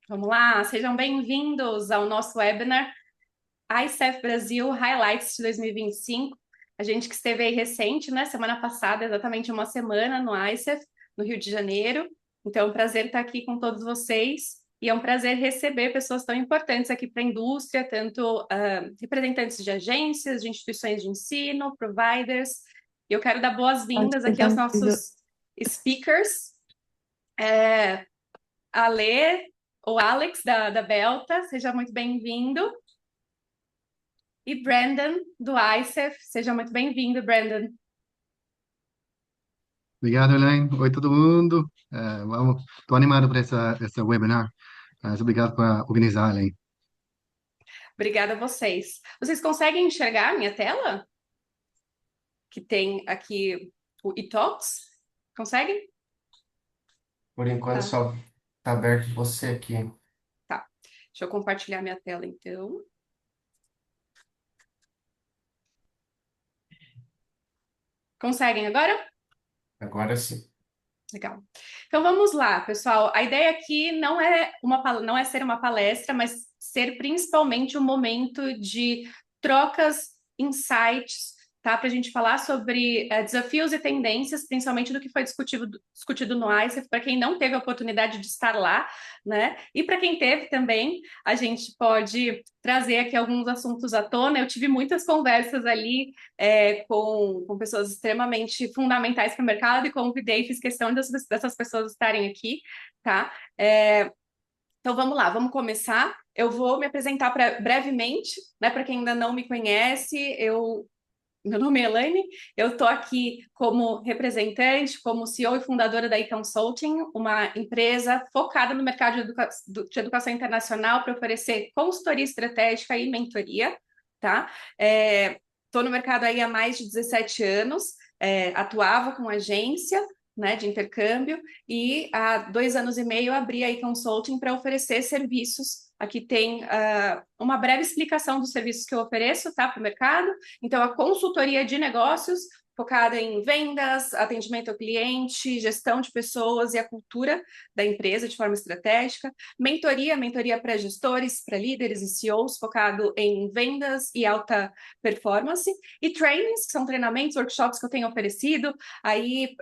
Vamos lá, sejam bem-vindos ao nosso webinar ICEF Brasil Highlights de 2025. A gente que esteve aí recente, né? Semana passada, exatamente uma semana no ICEF, no Rio de Janeiro. Então, é um prazer estar aqui com todos vocês e é um prazer receber pessoas tão importantes aqui para a indústria, tanto representantes de agências, de instituições de ensino, providers. E eu quero dar boas-vindas aqui aos nossos speakers. A Lê, o Alex da Belta, seja muito bem-vindo. E Brandon, do ICEF, seja muito bem-vindo, Brandon. Obrigado, Elaine. Oi, todo mundo. Estou animado para essa webinar. Obrigado por organizar, Elaine. Obrigada a vocês. Vocês conseguem enxergar a minha tela? Que tem aqui o eTalks? Conseguem? Por enquanto Tá, só tá aberto você aqui. tá. Deixa eu compartilhar minha tela, então. Conseguem agora? Agora sim. Legal. Então vamos lá, pessoal. A ideia aqui não é ser uma palestra, mas ser principalmente um momento de trocas, insights, tá? Para a gente falar sobre desafios e tendências, principalmente do que foi discutido no ICEF, para quem não teve a oportunidade de estar lá, né? E para quem teve também, a gente pode trazer aqui alguns assuntos à tona. Eu tive muitas conversas ali com pessoas extremamente fundamentais para o mercado e convidei, fiz questão dessas pessoas estarem aqui, tá? Então vamos lá, vamos começar. Eu vou me apresentar brevemente, né? Para quem ainda não me conhece, meu nome é Elaine, eu estou aqui como representante, como CEO e fundadora da e-Consulting, uma empresa focada no mercado de educação internacional para oferecer consultoria estratégica e mentoria, tá? Estou no mercado aí há mais de 17 anos, atuava com agência, né, de intercâmbio, e há 2 anos e meio abri a e-Consulting para oferecer serviços. Aqui tem uma breve explicação dos serviços que eu ofereço, tá, para o mercado. Então, a consultoria de negócios, focada em vendas, atendimento ao cliente, gestão de pessoas e a cultura da empresa de forma estratégica. Mentoria para gestores, para líderes e CEOs, focado em vendas e alta performance. E trainings, que são treinamentos, workshops que eu tenho oferecido. Aí,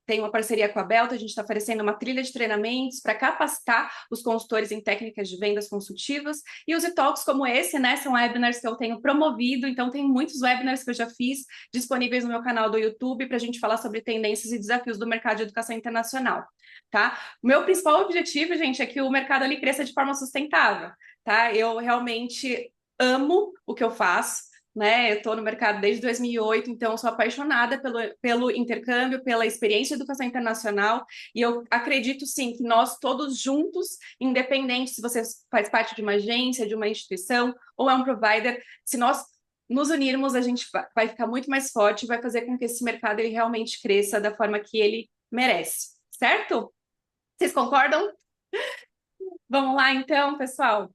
tem uma parceria com a Belta, a gente está oferecendo uma trilha de treinamentos para capacitar os consultores em técnicas de vendas consultivas. E os e-talks como esse, né, são webinars que eu tenho promovido, então tem muitos webinars que eu já fiz disponíveis no meu canal do YouTube para a gente falar sobre tendências e desafios do mercado de educação internacional, tá? O meu principal objetivo, gente, é que o mercado ali cresça de forma sustentável, tá? Eu realmente amo o que eu faço, né? Eu estou no mercado desde 2008, então eu sou apaixonada pelo intercâmbio, pela experiência de educação internacional, e eu acredito sim que nós todos juntos, independente se você faz parte de uma agência, de uma instituição ou é um provider, se nós nos unirmos, a gente vai ficar muito mais forte e vai fazer com que esse mercado ele realmente cresça da forma que ele merece, certo? Vocês concordam? Vamos lá, então, pessoal.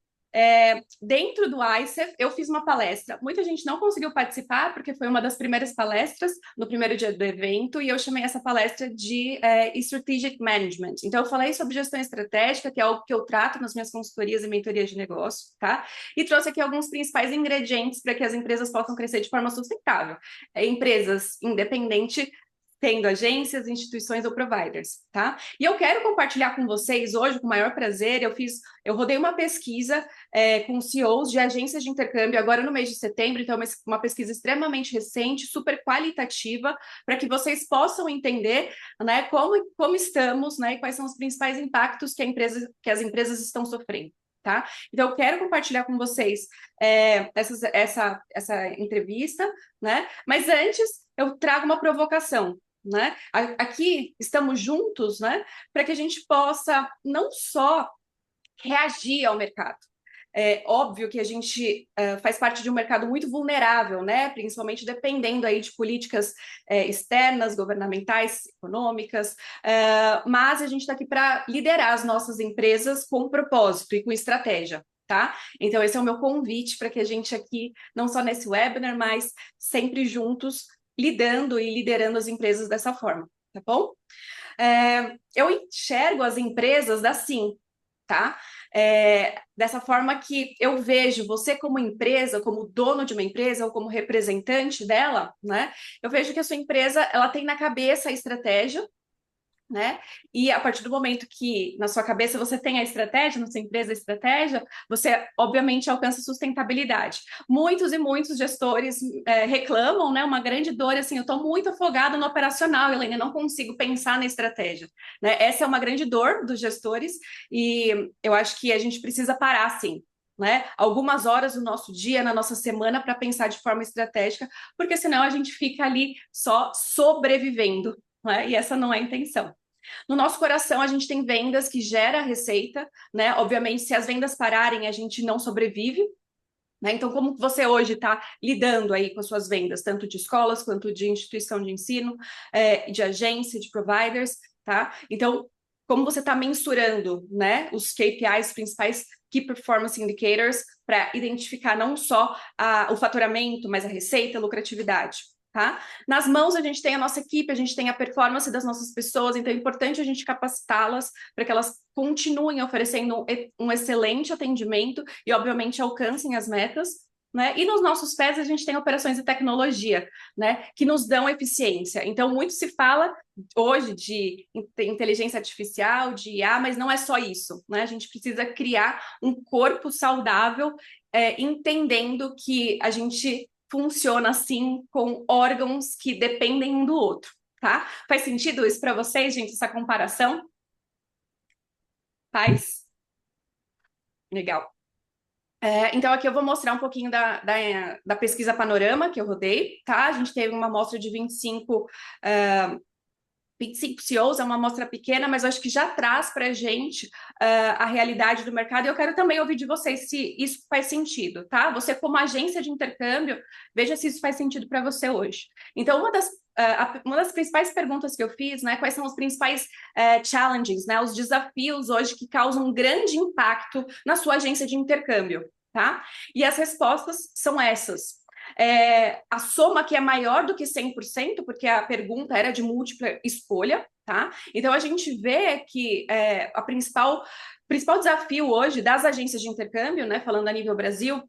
Dentro do ICEF, eu fiz uma palestra. Muita gente não conseguiu participar, porque foi uma das primeiras palestras no primeiro dia do evento, e eu chamei essa palestra de Strategic Management. Então, eu falei sobre gestão estratégica, que é algo que eu trato nas minhas consultorias e mentorias de negócio, tá? E trouxe aqui alguns principais ingredientes para que as empresas possam crescer de forma sustentável. Empresas independentes, tendo agências, instituições ou providers, tá? E eu quero compartilhar com vocês hoje, com o maior prazer, eu rodei uma pesquisa com CEOs de agências de intercâmbio agora no mês de setembro, então é uma pesquisa extremamente recente, super qualitativa, para que vocês possam entender, né, como estamos, né, e quais são os principais impactos que as empresas estão sofrendo. Tá? Então, eu quero compartilhar com vocês essa entrevista, né? Mas antes, eu trago uma provocação, né? Aqui estamos juntos, né? Para que a gente possa não só reagir ao mercado. É óbvio que a gente faz parte de um mercado muito vulnerável, né? Principalmente dependendo aí de políticas externas, governamentais, econômicas, mas a gente está aqui para liderar as nossas empresas com propósito e com estratégia. Tá? Então, esse é o meu convite para que a gente aqui, não só nesse webinar, mas sempre juntos, lidando e liderando as empresas dessa forma, tá bom? Eu enxergo as empresas assim, tá? Dessa forma que eu vejo você como empresa, como dono de uma empresa ou como representante dela, né? Eu vejo que a sua empresa, ela tem na cabeça a estratégia, né? E a partir do momento que na sua cabeça você tem a estratégia, na sua empresa a estratégia, você obviamente alcança sustentabilidade. Muitos e muitos gestores reclamam, né? Uma grande dor, assim, eu estou muito afogado no operacional, Helena, não consigo pensar na estratégia, né? Essa é uma grande dor dos gestores e eu acho que a gente precisa parar, sim. Né? Algumas horas do nosso dia, na nossa semana, para pensar de forma estratégica, porque senão a gente fica ali só sobrevivendo, né? E essa não é a intenção. No nosso coração, a gente tem vendas que gera receita, né? Obviamente, se as vendas pararem, a gente não sobrevive. Né? Então, como você hoje está lidando aí com as suas vendas, tanto de escolas quanto de instituição de ensino, de agência, de providers, tá? Então, como você está mensurando, né, os KPIs, principais Key Performance Indicators, para identificar não só o faturamento, mas a receita, a lucratividade. Tá? Nas mãos a gente tem a nossa equipe, a gente tem a performance das nossas pessoas, então é importante a gente capacitá-las para que elas continuem oferecendo um excelente atendimento e, obviamente, alcancem as metas. Né? E nos nossos pés a gente tem operações de tecnologia, né, que nos dão eficiência. Então, muito se fala hoje de inteligência artificial, de IA, mas não é só isso. Né? A gente precisa criar um corpo saudável, entendendo que a gente funciona assim com órgãos que dependem um do outro, tá? Faz sentido isso para vocês, gente, essa comparação? Faz? Legal. Então, aqui eu vou mostrar um pouquinho da pesquisa Panorama que eu rodei, tá? A gente teve uma amostra de 25 CEOs, é uma amostra pequena, mas eu acho que já traz para a gente a realidade do mercado. E eu quero também ouvir de vocês se isso faz sentido, tá? Você, como agência de intercâmbio, veja se isso faz sentido para você hoje. Então, uma das principais perguntas que eu fiz, né, quais são os principais challenges, né, os desafios hoje que causam um grande impacto na sua agência de intercâmbio, tá? E as respostas são essas. A soma que é maior do que 100%, porque a pergunta era de múltipla escolha, tá? Então a gente vê que a principal desafio hoje das agências de intercâmbio, né, falando a nível Brasil,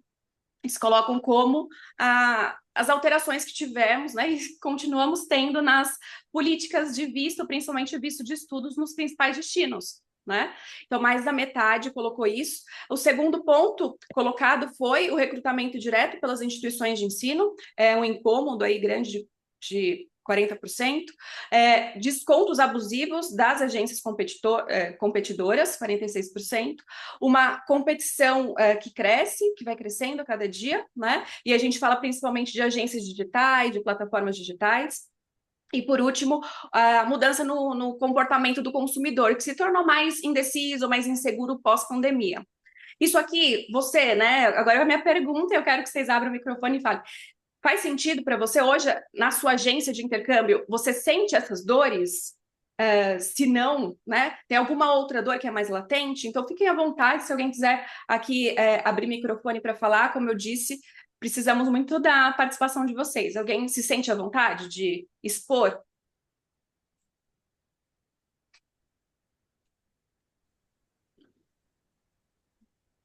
eles colocam como as alterações que tivemos, né, e continuamos tendo nas políticas de visto, principalmente visto de estudos nos principais destinos. Né? Então, mais da metade colocou isso. O segundo ponto colocado foi o recrutamento direto pelas instituições de ensino, um incômodo aí grande de 40%, descontos abusivos das agências competidoras, 46%, uma competição que cresce, que vai crescendo a cada dia, né? E a gente fala principalmente de agências digitais, de plataformas digitais. E, por último, a mudança no comportamento do consumidor, que se tornou mais indeciso, mais inseguro pós-pandemia. Isso aqui, você, né? Agora é a minha pergunta, eu quero que vocês abram o microfone e falem. Faz sentido para você hoje, na sua agência de intercâmbio, você sente essas dores? Se não, né? Tem alguma outra dor que é mais latente? Então, fiquem à vontade, se alguém quiser aqui abrir microfone para falar, como eu disse, precisamos muito da participação de vocês. Alguém se sente à vontade de expor?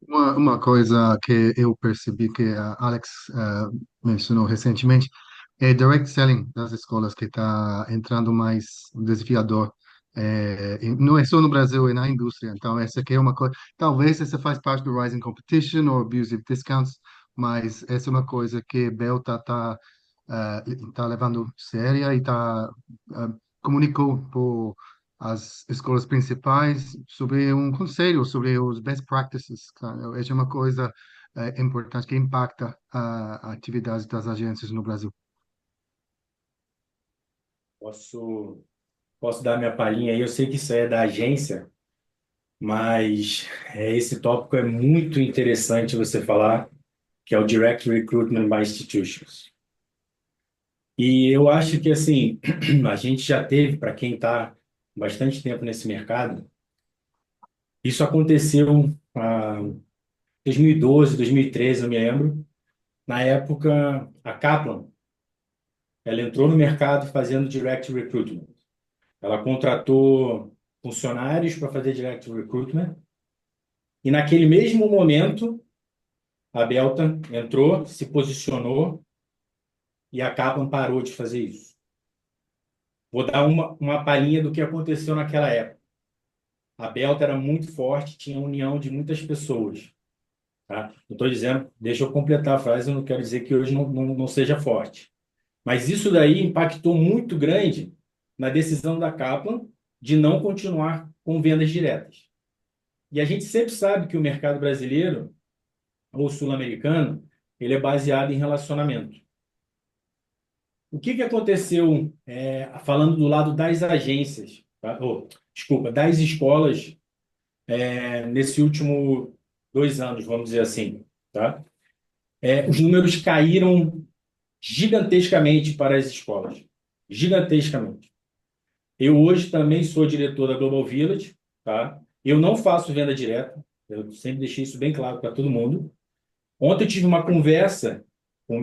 Uma coisa que eu percebi que a Alex mencionou recentemente é direct selling das escolas que está entrando mais desafiador. Não é só no Brasil, é na indústria. Então, essa aqui é uma coisa. Talvez essa faz parte do rising competition ou abusive discounts, mas essa é uma coisa que Bell tá levando séria e comunicou por as escolas principais sobre um conselho sobre os best practices. Cara. É uma coisa importante que impacta a atividade das agências no Brasil. Posso, posso dar minha palhinha aí? Eu sei que isso é da agência, mas esse tópico é muito interessante você falar, que é o Direct Recruitment by Institutions. E eu acho que, assim, a gente já teve, para quem está bastante tempo nesse mercado, isso aconteceu em 2012, 2013, eu me lembro. Na época, a Kaplan, ela entrou no mercado fazendo Direct Recruitment. Ela contratou funcionários para fazer Direct Recruitment E naquele mesmo momento, a Belta entrou, se posicionou e a Kaplan parou de fazer isso. Vou dar uma palhinha do que aconteceu naquela época. A Belta era muito forte, tinha união de muitas pessoas. Tá? Não estou dizendo, deixa eu completar a frase, eu não quero dizer que hoje não seja forte. Mas isso daí impactou muito grande na decisão da Kaplan de não continuar com vendas diretas. E a gente sempre sabe que o mercado brasileiro ou sul-americano, ele é baseado em relacionamento. O que aconteceu, falando do lado das agências, tá? Desculpa, das escolas, nesse último 2 anos, vamos dizer assim, tá? Os números caíram gigantescamente para as escolas. Gigantescamente. Eu hoje também sou diretor da Global Village, tá? Eu não faço venda direta, eu sempre deixei isso bem claro para todo mundo. Ontem eu tive uma conversa com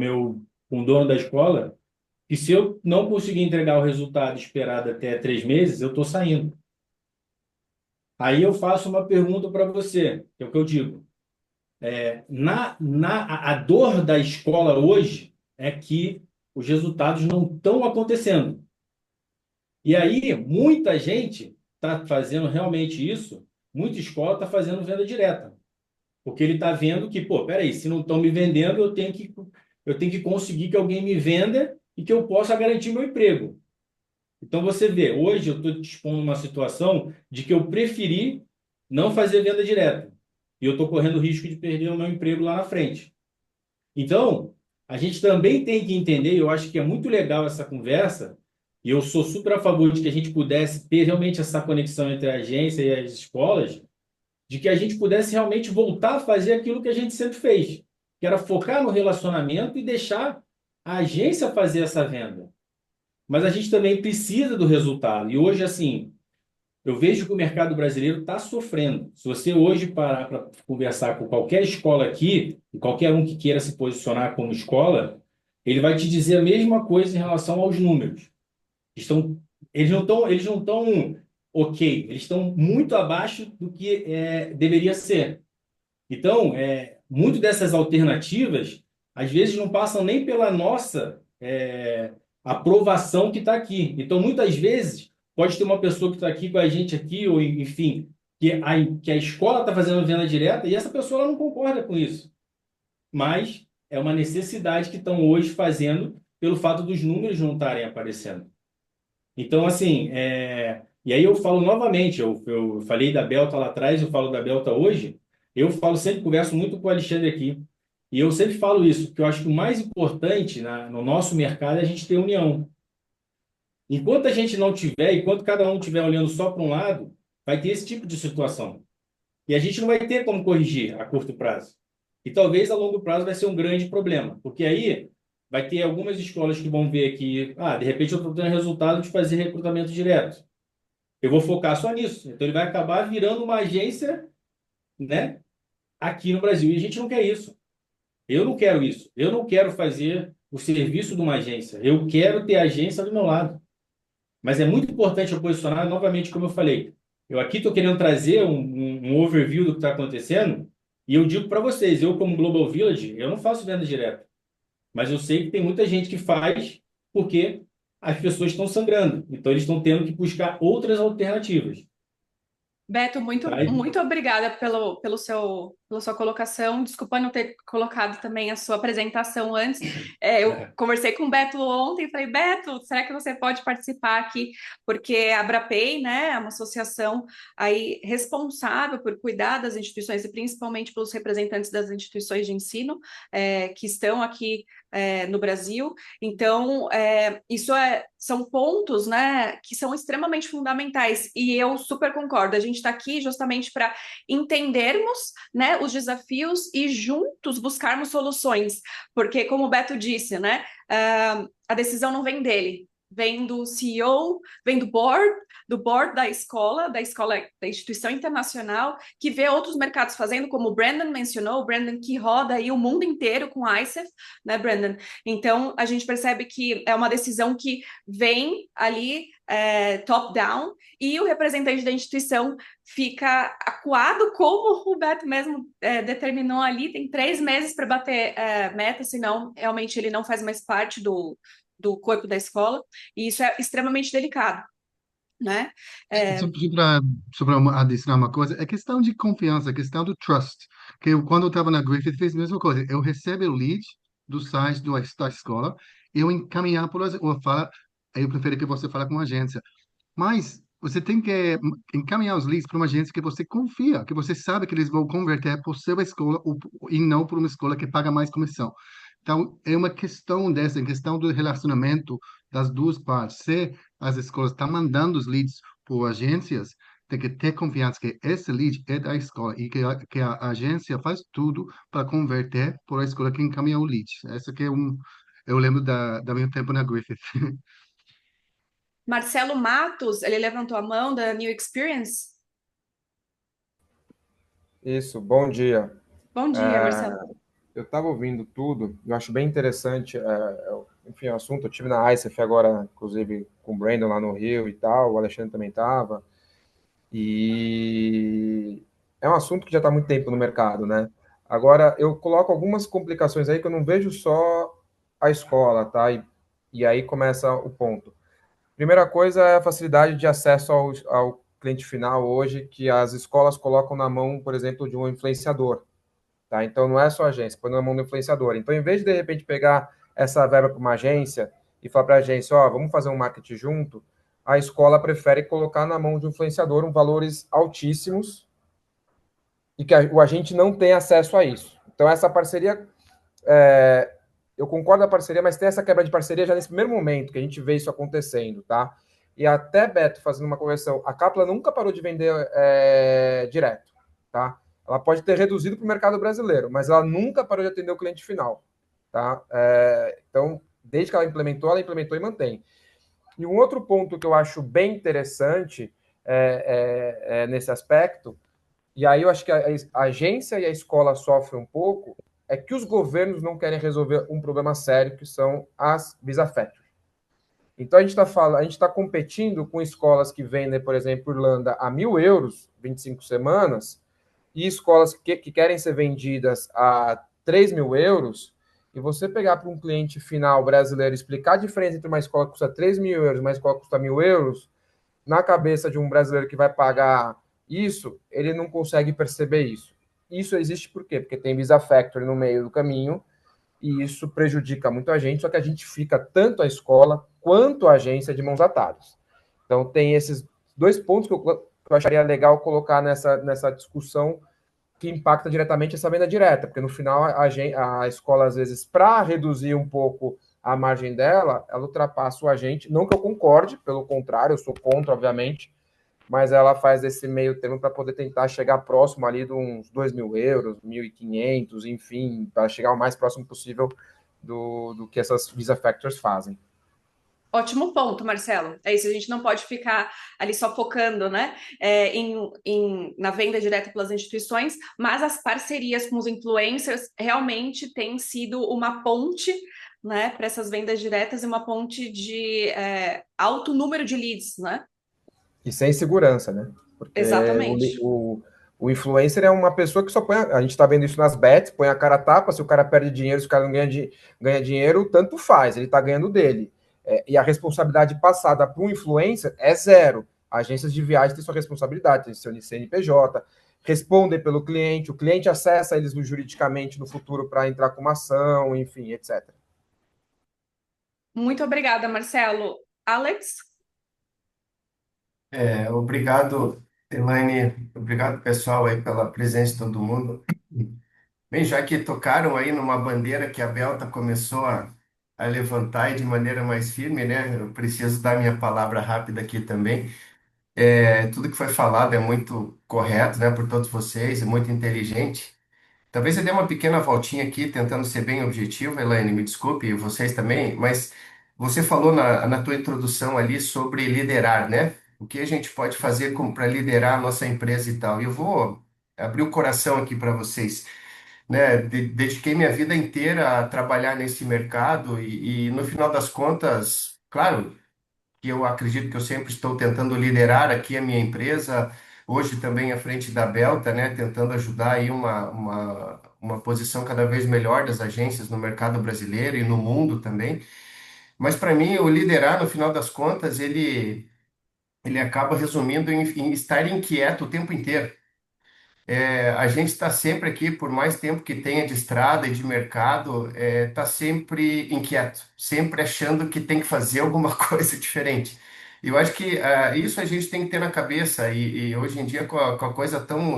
o dono da escola, que se eu não conseguir entregar o resultado esperado até 3 meses, eu estou saindo. Aí eu faço uma pergunta para você, que é o que eu digo. A dor da escola hoje é que os resultados não estão acontecendo. E aí, muita gente está fazendo realmente isso, muita escola está fazendo venda direta. Porque ele está vendo que, pô, peraí, se não estão me vendendo, eu tenho que conseguir que alguém me venda e que eu possa garantir meu emprego. Então, você vê, hoje eu estou te expondo uma situação de que eu preferi não fazer venda direta. E eu estou correndo o risco de perder o meu emprego lá na frente. Então, a gente também tem que entender, eu acho que é muito legal essa conversa, e eu sou super a favor de que a gente pudesse ter realmente essa conexão entre a agência e as escolas, de que a gente pudesse realmente voltar a fazer aquilo que a gente sempre fez, que era focar no relacionamento e deixar a agência fazer essa venda. Mas a gente também precisa do resultado. E hoje, assim, eu vejo que o mercado brasileiro está sofrendo. Se você hoje parar para conversar com qualquer escola aqui, e qualquer um que queira se posicionar como escola, ele vai te dizer a mesma coisa em relação aos números. Estão, eles não estão ok, eles estão muito abaixo do que deveria ser. Então, muito dessas alternativas, às vezes, não passam nem pela nossa aprovação que está aqui. Então, muitas vezes, pode ter uma pessoa que está aqui com a gente aqui, ou enfim, que a escola está fazendo venda direta e essa pessoa ela não concorda com isso. Mas é uma necessidade que estão hoje fazendo pelo fato dos números não estarem aparecendo. Então, assim, e aí eu falo novamente, eu falei da Belta lá atrás, eu falo da Belta hoje, eu falo sempre, converso muito com o Alexandre aqui, e eu sempre falo isso, porque eu acho que o mais importante no nosso mercado é a gente ter união. Enquanto a gente não tiver, enquanto cada um estiver olhando só para um lado, vai ter esse tipo de situação. E a gente não vai ter como corrigir a curto prazo. E talvez a longo prazo vai ser um grande problema, porque aí vai ter algumas escolas que vão ver que, de repente eu estou tendo resultado de fazer recrutamento direto. Eu vou focar só nisso. Então ele vai acabar virando uma agência, né, aqui no Brasil. E a gente não quer isso. Eu não quero isso. Eu não quero fazer o serviço de uma agência. Eu quero ter a agência do meu lado. Mas é muito importante eu posicionar, novamente, como eu falei. Eu aqui estou querendo trazer um overview do que está acontecendo, e eu digo para vocês, eu como Global Village, eu não faço venda direta. Mas eu sei que tem muita gente que faz porque as pessoas estão sangrando. Então, eles estão tendo que buscar outras alternativas. Beto, muito, Tá? muito obrigada pela sua colocação. Desculpa não ter colocado também a sua apresentação antes. Eu conversei com o Beto ontem e falei, Beto, será que você pode participar aqui? Porque a Abrapay, né, é uma associação aí responsável por cuidar das instituições e principalmente pelos representantes das instituições de ensino que estão aqui no Brasil. Então, são pontos, né, que são extremamente fundamentais e eu super concordo. A gente está aqui justamente para entendermos, né, os desafios e juntos buscarmos soluções, porque como o Beto disse, né, a decisão não vem dele, vem do CEO, vem do board da escola, da instituição internacional, que vê outros mercados fazendo, como o Brandon mencionou, o Brandon que roda aí o mundo inteiro com a ICEF, né, Brandon? Então, a gente percebe que é uma decisão que vem ali top-down, e o representante da instituição fica acuado, como o Beto mesmo determinou ali, tem 3 meses para bater meta, senão realmente ele não faz mais parte do corpo da escola, e isso é extremamente delicado, né? É, Só para adicionar uma coisa, é questão de confiança, é questão do trust. Que eu, quando eu estava na Griffith, fiz a mesma coisa. Eu recebo o lead do site da escola, eu encaminhar por ou fala, eu prefiro que você fale com a agência. Mas você tem que encaminhar os leads para uma agência que você confia, que você sabe que eles vão converter por sua escola e não por uma escola que paga mais comissão. Então, é uma questão dessa, em questão do relacionamento das duas partes. Se as escolas estão mandando os leads por agências, tem que ter confiança que esse lead é da escola e que a agência faz tudo para converter por a escola que encaminha o lead. Essa que é eu lembro da meu tempo na Griffith. Marcelo Matos, ele levantou a mão da New Experience. Isso, bom dia. Bom dia, Marcelo. Eu estava ouvindo tudo, eu acho bem interessante, enfim, o assunto. Eu tive na ICEF agora, inclusive, com o Brandon lá no Rio e tal, o Alexandre também estava, e é um assunto que já está há muito tempo no mercado, né? Agora, eu coloco algumas complicações aí que eu não vejo só a escola, tá? E aí começa o ponto. Primeira coisa é a facilidade de acesso ao cliente final hoje, que as escolas colocam na mão, por exemplo, de um influenciador. Tá? Então, não é só a agência, põe na mão do influenciador. Então, em vez de repente, pegar essa verba para uma agência e falar para a agência, ó, vamos fazer um marketing junto, a escola prefere colocar na mão de um influenciador valores altíssimos e que o agente não tem acesso a isso. Então, essa parceria, eu concordo com a parceria, mas tem essa quebra de parceria já nesse primeiro momento que a gente vê isso acontecendo, tá? E até, Beto, fazendo uma conversão, a Capla nunca parou de vender direto, tá? Ela pode ter reduzido para o mercado brasileiro, mas ela nunca parou de atender o cliente final, tá? Então, desde que ela implementou e mantém. E um outro ponto que eu acho bem interessante nesse aspecto, e aí eu acho que a agência e a escola sofrem um pouco, é que os governos não querem resolver um problema sério, que são as Visa Factory. Então, a gente está competindo com escolas que vendem, por exemplo, Irlanda a €1.000, 25 semanas, e escolas que querem ser vendidas a €3.000, e você pegar para um cliente final brasileiro explicar a diferença entre uma escola que custa €3.000 e uma escola que custa €1.000, na cabeça de um brasileiro que vai pagar isso, ele não consegue perceber isso. Isso existe por quê? Porque tem Visa Factory no meio do caminho, e isso prejudica muito a gente, só que a gente fica tanto a escola quanto a agência de mãos atadas. Então, tem esses dois pontos que eu acharia legal colocar nessa discussão que impacta diretamente essa venda direta, porque no final a escola, às vezes, para reduzir um pouco a margem dela, ela ultrapassa o agente. Não que eu concorde, pelo contrário, eu sou contra, obviamente, mas ela faz esse meio termo para poder tentar chegar próximo ali de uns €2.000, 1.500, enfim, para chegar o mais próximo possível do que essas Visa Factors fazem. Ótimo ponto, Marcelo. É isso, a gente não pode ficar ali só focando, né, na venda direta pelas instituições, mas as parcerias com os influencers realmente têm sido uma ponte, né, para essas vendas diretas, e uma ponte de alto número de leads, né? E sem segurança, né? Porque Exatamente. o influencer é uma pessoa que só põe. A gente está vendo isso nas bets, põe a cara a tapa, se o cara perde dinheiro, se o cara não ganha dinheiro, tanto faz, ele está ganhando dele. E a responsabilidade passada para um influencer é zero. Agências de viagem têm sua responsabilidade, tem seu CNPJ, respondem pelo cliente, o cliente acessa eles juridicamente no futuro para entrar com uma ação, enfim, etc. Muito obrigada, Marcelo. Alex? Obrigado, Elaine. Obrigado, pessoal, aí pela presença de todo mundo. Bem, já que tocaram aí numa bandeira que a Belta começou a levantar e de maneira mais firme, né? Eu preciso dar minha palavra rápida aqui também. Tudo que foi falado é muito correto, né, por todos vocês, é muito inteligente. Talvez eu dê uma pequena voltinha aqui, tentando ser bem objetivo, Elaine, me desculpe, e vocês também, mas você falou na tua introdução ali sobre liderar, né? O que a gente pode fazer para liderar a nossa empresa e tal. E eu vou abrir o coração aqui para vocês, né? Dediquei minha vida inteira a trabalhar nesse mercado e no final das contas, claro, que eu acredito que eu sempre estou tentando liderar aqui a minha empresa, hoje também à frente da Belta, né, tentando ajudar aí uma posição cada vez melhor das agências no mercado brasileiro e no mundo também. Mas para mim, o liderar, no final das contas, ele acaba resumindo em estar inquieto o tempo inteiro. A gente está sempre aqui, por mais tempo que tenha de estrada e de mercado, está sempre inquieto, sempre achando que tem que fazer alguma coisa diferente. E eu acho que isso a gente tem que ter na cabeça, e hoje em dia, com a coisa tão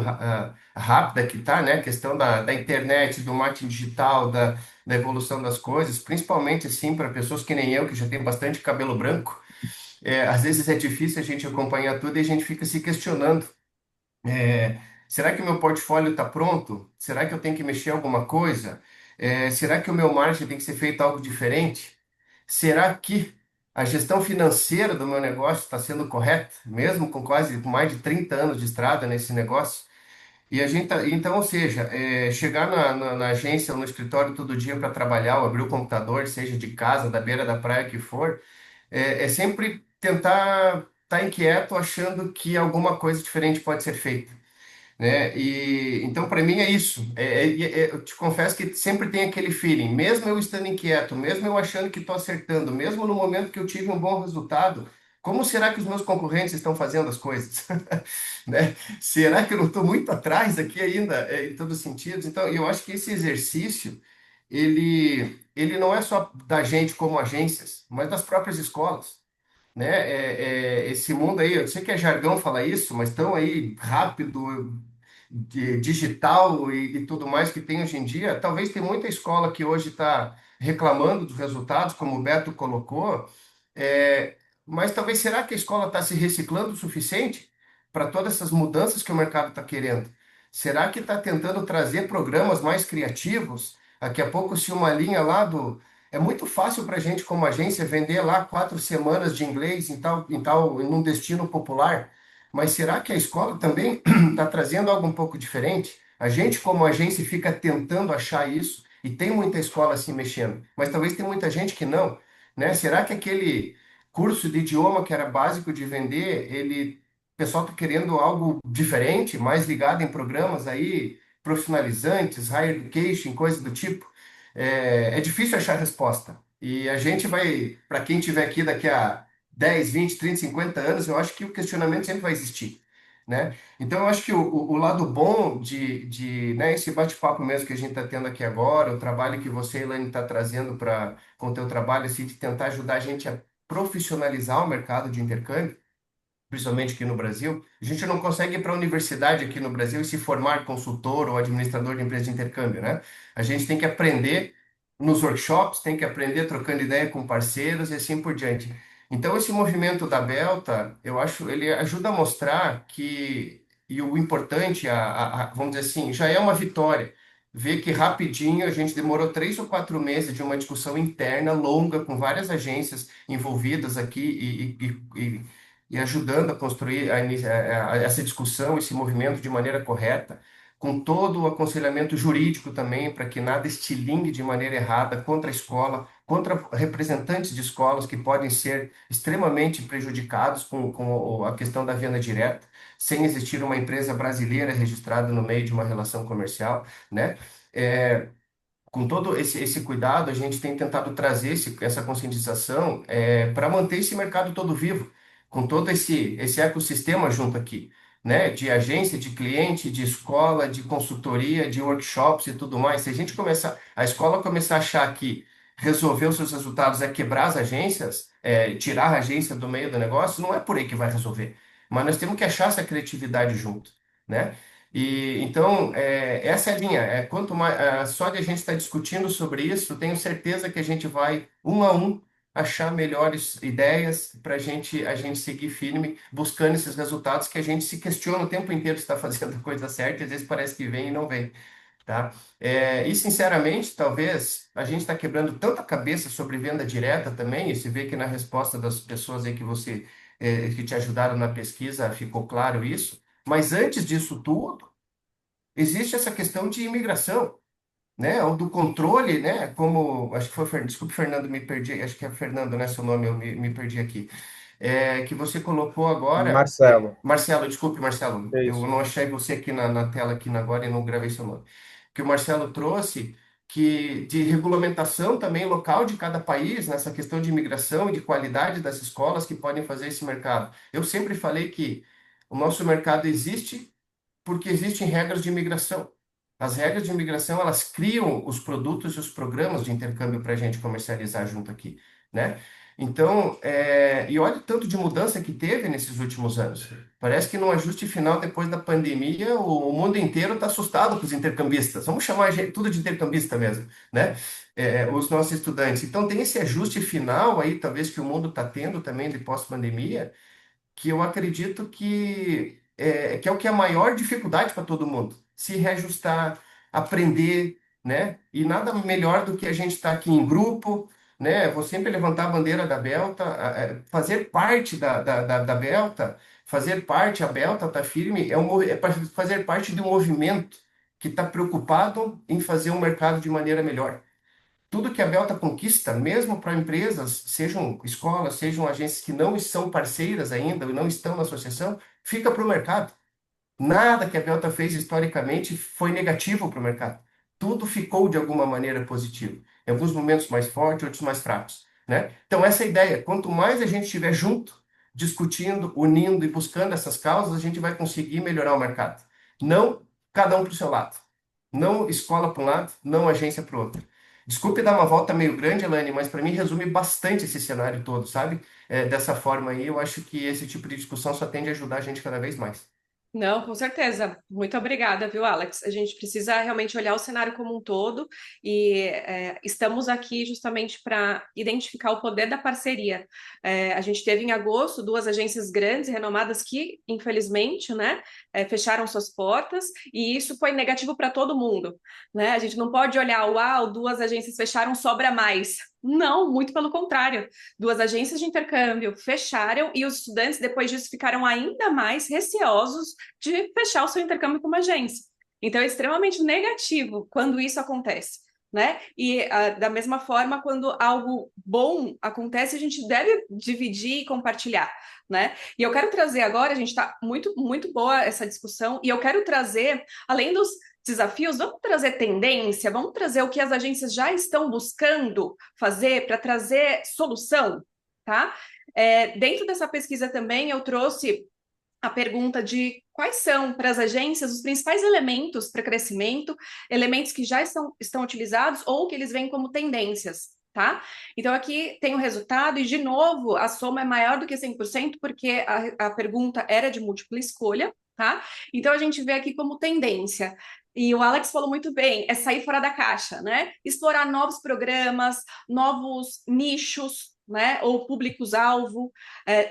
rápida que está, né? A questão da internet, do marketing digital, da evolução das coisas, principalmente assim para pessoas que nem eu, que já tem bastante cabelo branco, às vezes é difícil a gente acompanhar tudo e a gente fica se questionando. É, será que o meu portfólio está pronto? Será que eu tenho que mexer em alguma coisa? Será que o meu marketing tem que ser feito algo diferente? Será que a gestão financeira do meu negócio está sendo correta, mesmo com mais de 30 anos de estrada nesse negócio? E a gente, então, ou seja, chegar na agência ou no escritório todo dia para trabalhar, ou abrir o computador, seja de casa, da beira da praia que for, é sempre tentar estar inquieto, achando que alguma coisa diferente pode ser feita, né? E então para mim é isso. Eu te confesso que sempre tem aquele feeling, mesmo eu estando inquieto, mesmo eu achando que estou acertando, mesmo no momento que eu tive um bom resultado, como será que os meus concorrentes estão fazendo as coisas? Né? Será que eu não estou muito atrás aqui ainda, em todos os sentidos? Então, eu acho que esse exercício ele não é só da gente como agências, mas das próprias escolas, né? Esse mundo aí, eu sei que é jargão falar isso, mas tão aí rápido, digital e tudo mais que tem hoje em dia, talvez tem muita escola que hoje está reclamando dos resultados, como o Beto colocou, é, mas talvez será que a escola está se reciclando o suficiente para todas essas mudanças que o mercado está querendo? Será que está tentando trazer programas mais criativos? Daqui a pouco, se uma linha lá do é muito fácil para a gente, como agência, vender lá 4 semanas de inglês em um destino popular. Mas será que a escola também está trazendo algo um pouco diferente? A gente, como agência, fica tentando achar isso e tem muita escola se mexendo, mas talvez tem muita gente que não, né? Será que aquele curso de idioma que era básico de vender, o pessoal está querendo algo diferente, mais ligado em programas aí profissionalizantes, higher education, coisa do tipo? É difícil achar resposta. E a gente vai, para quem estiver aqui daqui a 10, 20, 30, 50 anos, eu acho que o questionamento sempre vai existir, né? Então, eu acho que o lado bom né, esse bate-papo mesmo que a gente está tendo aqui agora, o trabalho que você, Elaine, está trazendo com o teu trabalho, assim, de tentar ajudar a gente a profissionalizar o mercado de intercâmbio, principalmente aqui no Brasil, a gente não consegue ir para a universidade aqui no Brasil e se formar consultor ou administrador de empresa de intercâmbio, né? A gente tem que aprender nos workshops, tem que aprender trocando ideia com parceiros e assim por diante. Então, esse movimento da Belta, eu acho, ele ajuda a mostrar que, e o importante, vamos dizer assim, já é uma vitória. Ver que rapidinho a gente demorou 3 ou 4 meses de uma discussão interna longa com várias agências envolvidas aqui e ajudando a construir essa discussão, esse movimento de maneira correta, com todo o aconselhamento jurídico também, para que nada estilingue de maneira errada contra a escola, contra representantes de escolas que podem ser extremamente prejudicados com a questão da venda direta, sem existir uma empresa brasileira registrada no meio de uma relação comercial, né? É, com todo esse cuidado, a gente tem tentado trazer essa conscientização para manter esse mercado todo vivo, com todo esse ecossistema junto aqui, né? De agência, de cliente, de escola, de consultoria, de workshops e tudo mais. Se a escola começar a achar que resolver os seus resultados é quebrar as agências, tirar a agência do meio do negócio, não é por aí que vai resolver. Mas nós temos que achar essa criatividade junto, né? E então, essa é a linha. Quanto mais, só de a gente estar discutindo sobre isso, tenho certeza que a gente vai, um a um, achar melhores ideias para a gente seguir firme, buscando esses resultados que a gente se questiona o tempo inteiro se está fazendo a coisa certa, e às vezes parece que vem e não vem. tá? E, sinceramente, talvez a gente está quebrando tanta cabeça sobre venda direta também, e se vê que na resposta das pessoas aí que te ajudaram na pesquisa ficou claro isso, mas antes disso tudo, existe essa questão de imigração, né? Ou do controle, né? Como, acho que foi, desculpe, Fernando, me perdi, acho que é Fernando, né? Seu nome, eu me perdi aqui. Que você colocou agora, Marcelo, Marcelo, desculpe, Marcelo, é eu isso. não achei você aqui na tela aqui agora e não gravei seu nome. Que o Marcelo trouxe que de regulamentação também local de cada país nessa questão de imigração e de qualidade das escolas que podem fazer esse mercado. Eu sempre falei que o nosso mercado existe porque existem regras de imigração. As regras de imigração, elas criam os produtos e os programas de intercâmbio para a gente comercializar junto aqui, né? Então, e olha o tanto de mudança que teve nesses últimos anos. Parece que no ajuste final, depois da pandemia, o mundo inteiro está assustado com os intercambistas. Vamos chamar tudo de intercambista mesmo, né? Os nossos estudantes. Então, tem esse ajuste final aí, talvez que o mundo está tendo também de pós-pandemia, que eu acredito que é o que é a maior dificuldade para todo mundo, se reajustar, aprender, né? E nada melhor do que a gente estar aqui em grupo, né? Vou sempre levantar a bandeira da Belta, fazer parte da Belta, fazer parte, a Belta está firme, para fazer parte de um movimento que está preocupado em fazer um mercado de maneira melhor. Tudo que a Belta conquista, mesmo para empresas, sejam escolas, sejam agências que não são parceiras ainda, ou não estão na associação, fica para o mercado. Nada que a Belta fez historicamente foi negativo para o mercado. Tudo ficou de alguma maneira positivo. Em alguns momentos mais fortes, outros mais fracos, né? Então, essa é a ideia. Quanto mais a gente estiver junto, discutindo, unindo e buscando essas causas, a gente vai conseguir melhorar o mercado. Não cada um para o seu lado. Não escola para um lado, não agência para o outro. Desculpe dar uma volta meio grande, Elaine, mas para mim resume bastante esse cenário todo, sabe? Dessa forma aí, eu acho que esse tipo de discussão só tende a ajudar a gente cada vez mais. Não, com certeza. Muito obrigada, viu, Alex? A gente precisa realmente olhar o cenário como um todo e estamos aqui justamente para identificar o poder da parceria. A gente teve em agosto duas agências grandes e renomadas que, infelizmente, né, fecharam suas portas e isso foi negativo para todo mundo, né? A gente não pode olhar, uau, duas agências fecharam, sobra mais. Não, muito pelo contrário. Duas agências de intercâmbio fecharam e os estudantes, depois disso, ficaram ainda mais receosos de fechar o seu intercâmbio com uma agência. Então, é extremamente negativo quando isso acontece, né? E da mesma forma, quando algo bom acontece, a gente deve dividir e compartilhar, né? E eu quero trazer agora, a gente está muito, muito boa essa discussão, e eu quero trazer, além dos desafios, vamos trazer tendência, vamos trazer o que as agências já estão buscando fazer para trazer solução, tá? Dentro dessa pesquisa também eu trouxe a pergunta de quais são para as agências os principais elementos para crescimento, elementos que já estão utilizados ou que eles veem como tendências, tá? Então aqui tem o resultado e, de novo, a soma é maior do que 100% porque a pergunta era de múltipla escolha, tá? Então a gente vê aqui como tendência. E o Alex falou muito bem, é sair fora da caixa, né? Explorar novos programas, novos nichos, né? Ou públicos-alvo,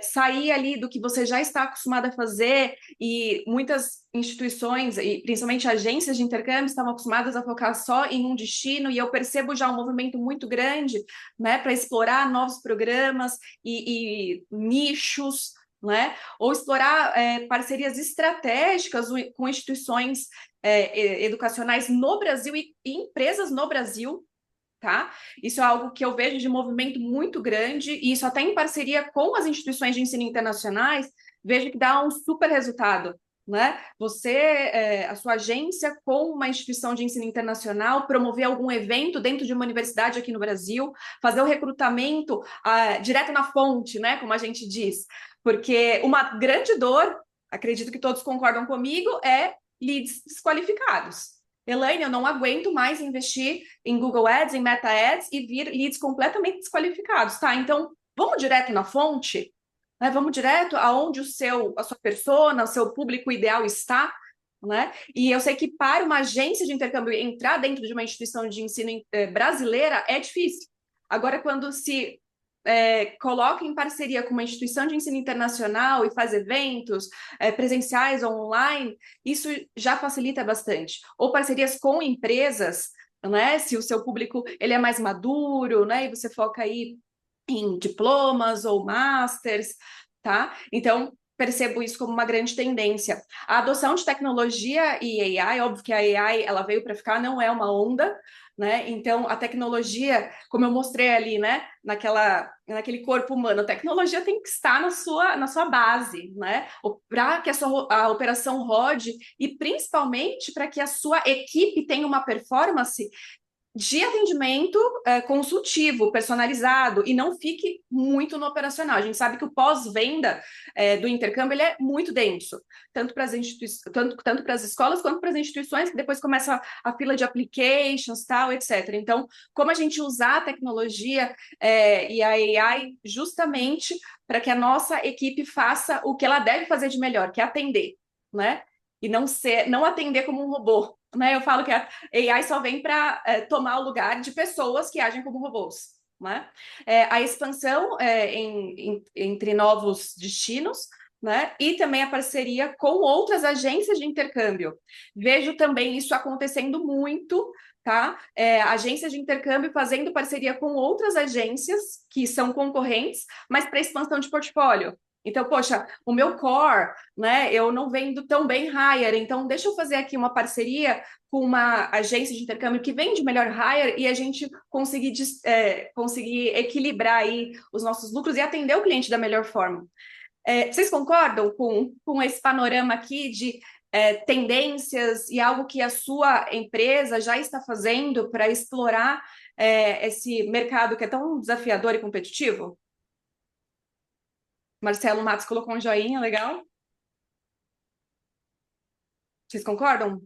sair ali do que você já está acostumado a fazer, e muitas instituições, e principalmente agências de intercâmbio, estavam acostumadas a focar só em um destino, e eu percebo já um movimento muito grande, né, para explorar novos programas e nichos, né, ou explorar parcerias estratégicas com instituições educacionais no Brasil e empresas no Brasil, tá? Isso é algo que eu vejo de movimento muito grande, e isso até em parceria com as instituições de ensino internacionais, vejo que dá um super resultado, né? A sua agência com uma instituição de ensino internacional, promover algum evento dentro de uma universidade aqui no Brasil, fazer o recrutamento direto na fonte, né? Como a gente diz, porque uma grande dor, acredito que todos concordam comigo, é leads desqualificados. Elaine, eu não aguento mais investir em Google Ads, em Meta Ads e vir leads completamente desqualificados, tá? Então, vamos direto na fonte, né? Vamos direto aonde a sua persona, o seu público ideal está, né? E eu sei que para uma agência de intercâmbio entrar dentro de uma instituição de ensino brasileira é difícil. Agora, quando se coloca em parceria com uma instituição de ensino internacional e faz eventos presenciais ou online, isso já facilita bastante. Ou parcerias com empresas, né? Se o seu público ele é mais maduro, né? E você foca aí em diplomas ou masters, tá? Então, percebo isso como uma grande tendência. A adoção de tecnologia e AI, óbvio que a AI ela veio para ficar, não é uma onda, né? Então, a tecnologia, como eu mostrei ali, né, naquele corpo humano, a tecnologia tem que estar na sua base, né? Para que a operação rode e principalmente para que a sua equipe tenha uma performance de atendimento consultivo, personalizado, e não fique muito no operacional. A gente sabe que o pós-venda do intercâmbio ele é muito denso, tanto para as escolas quanto para as instituições, que depois começa a fila de applications, tal, etc. Então, como a gente usar a tecnologia e a AI justamente para que a nossa equipe faça o que ela deve fazer de melhor, que é atender, né? E não atender como um robô, né? Eu falo que a AI só vem para tomar o lugar de pessoas que agem como robôs, né? A expansão entre novos destinos, né? E também a parceria com outras agências de intercâmbio. Vejo também isso acontecendo muito, tá? Agências de intercâmbio fazendo parceria com outras agências que são concorrentes, mas para expansão de portfólio. Então, poxa, o meu core, né? Eu não vendo tão bem hire, então deixa eu fazer aqui uma parceria com uma agência de intercâmbio que vende melhor hire e a gente conseguir equilibrar aí os nossos lucros e atender o cliente da melhor forma. Vocês concordam com esse panorama aqui de tendências e algo que a sua empresa já está fazendo para explorar esse mercado que é tão desafiador e competitivo? Marcelo Matos colocou um joinha, legal. Vocês concordam?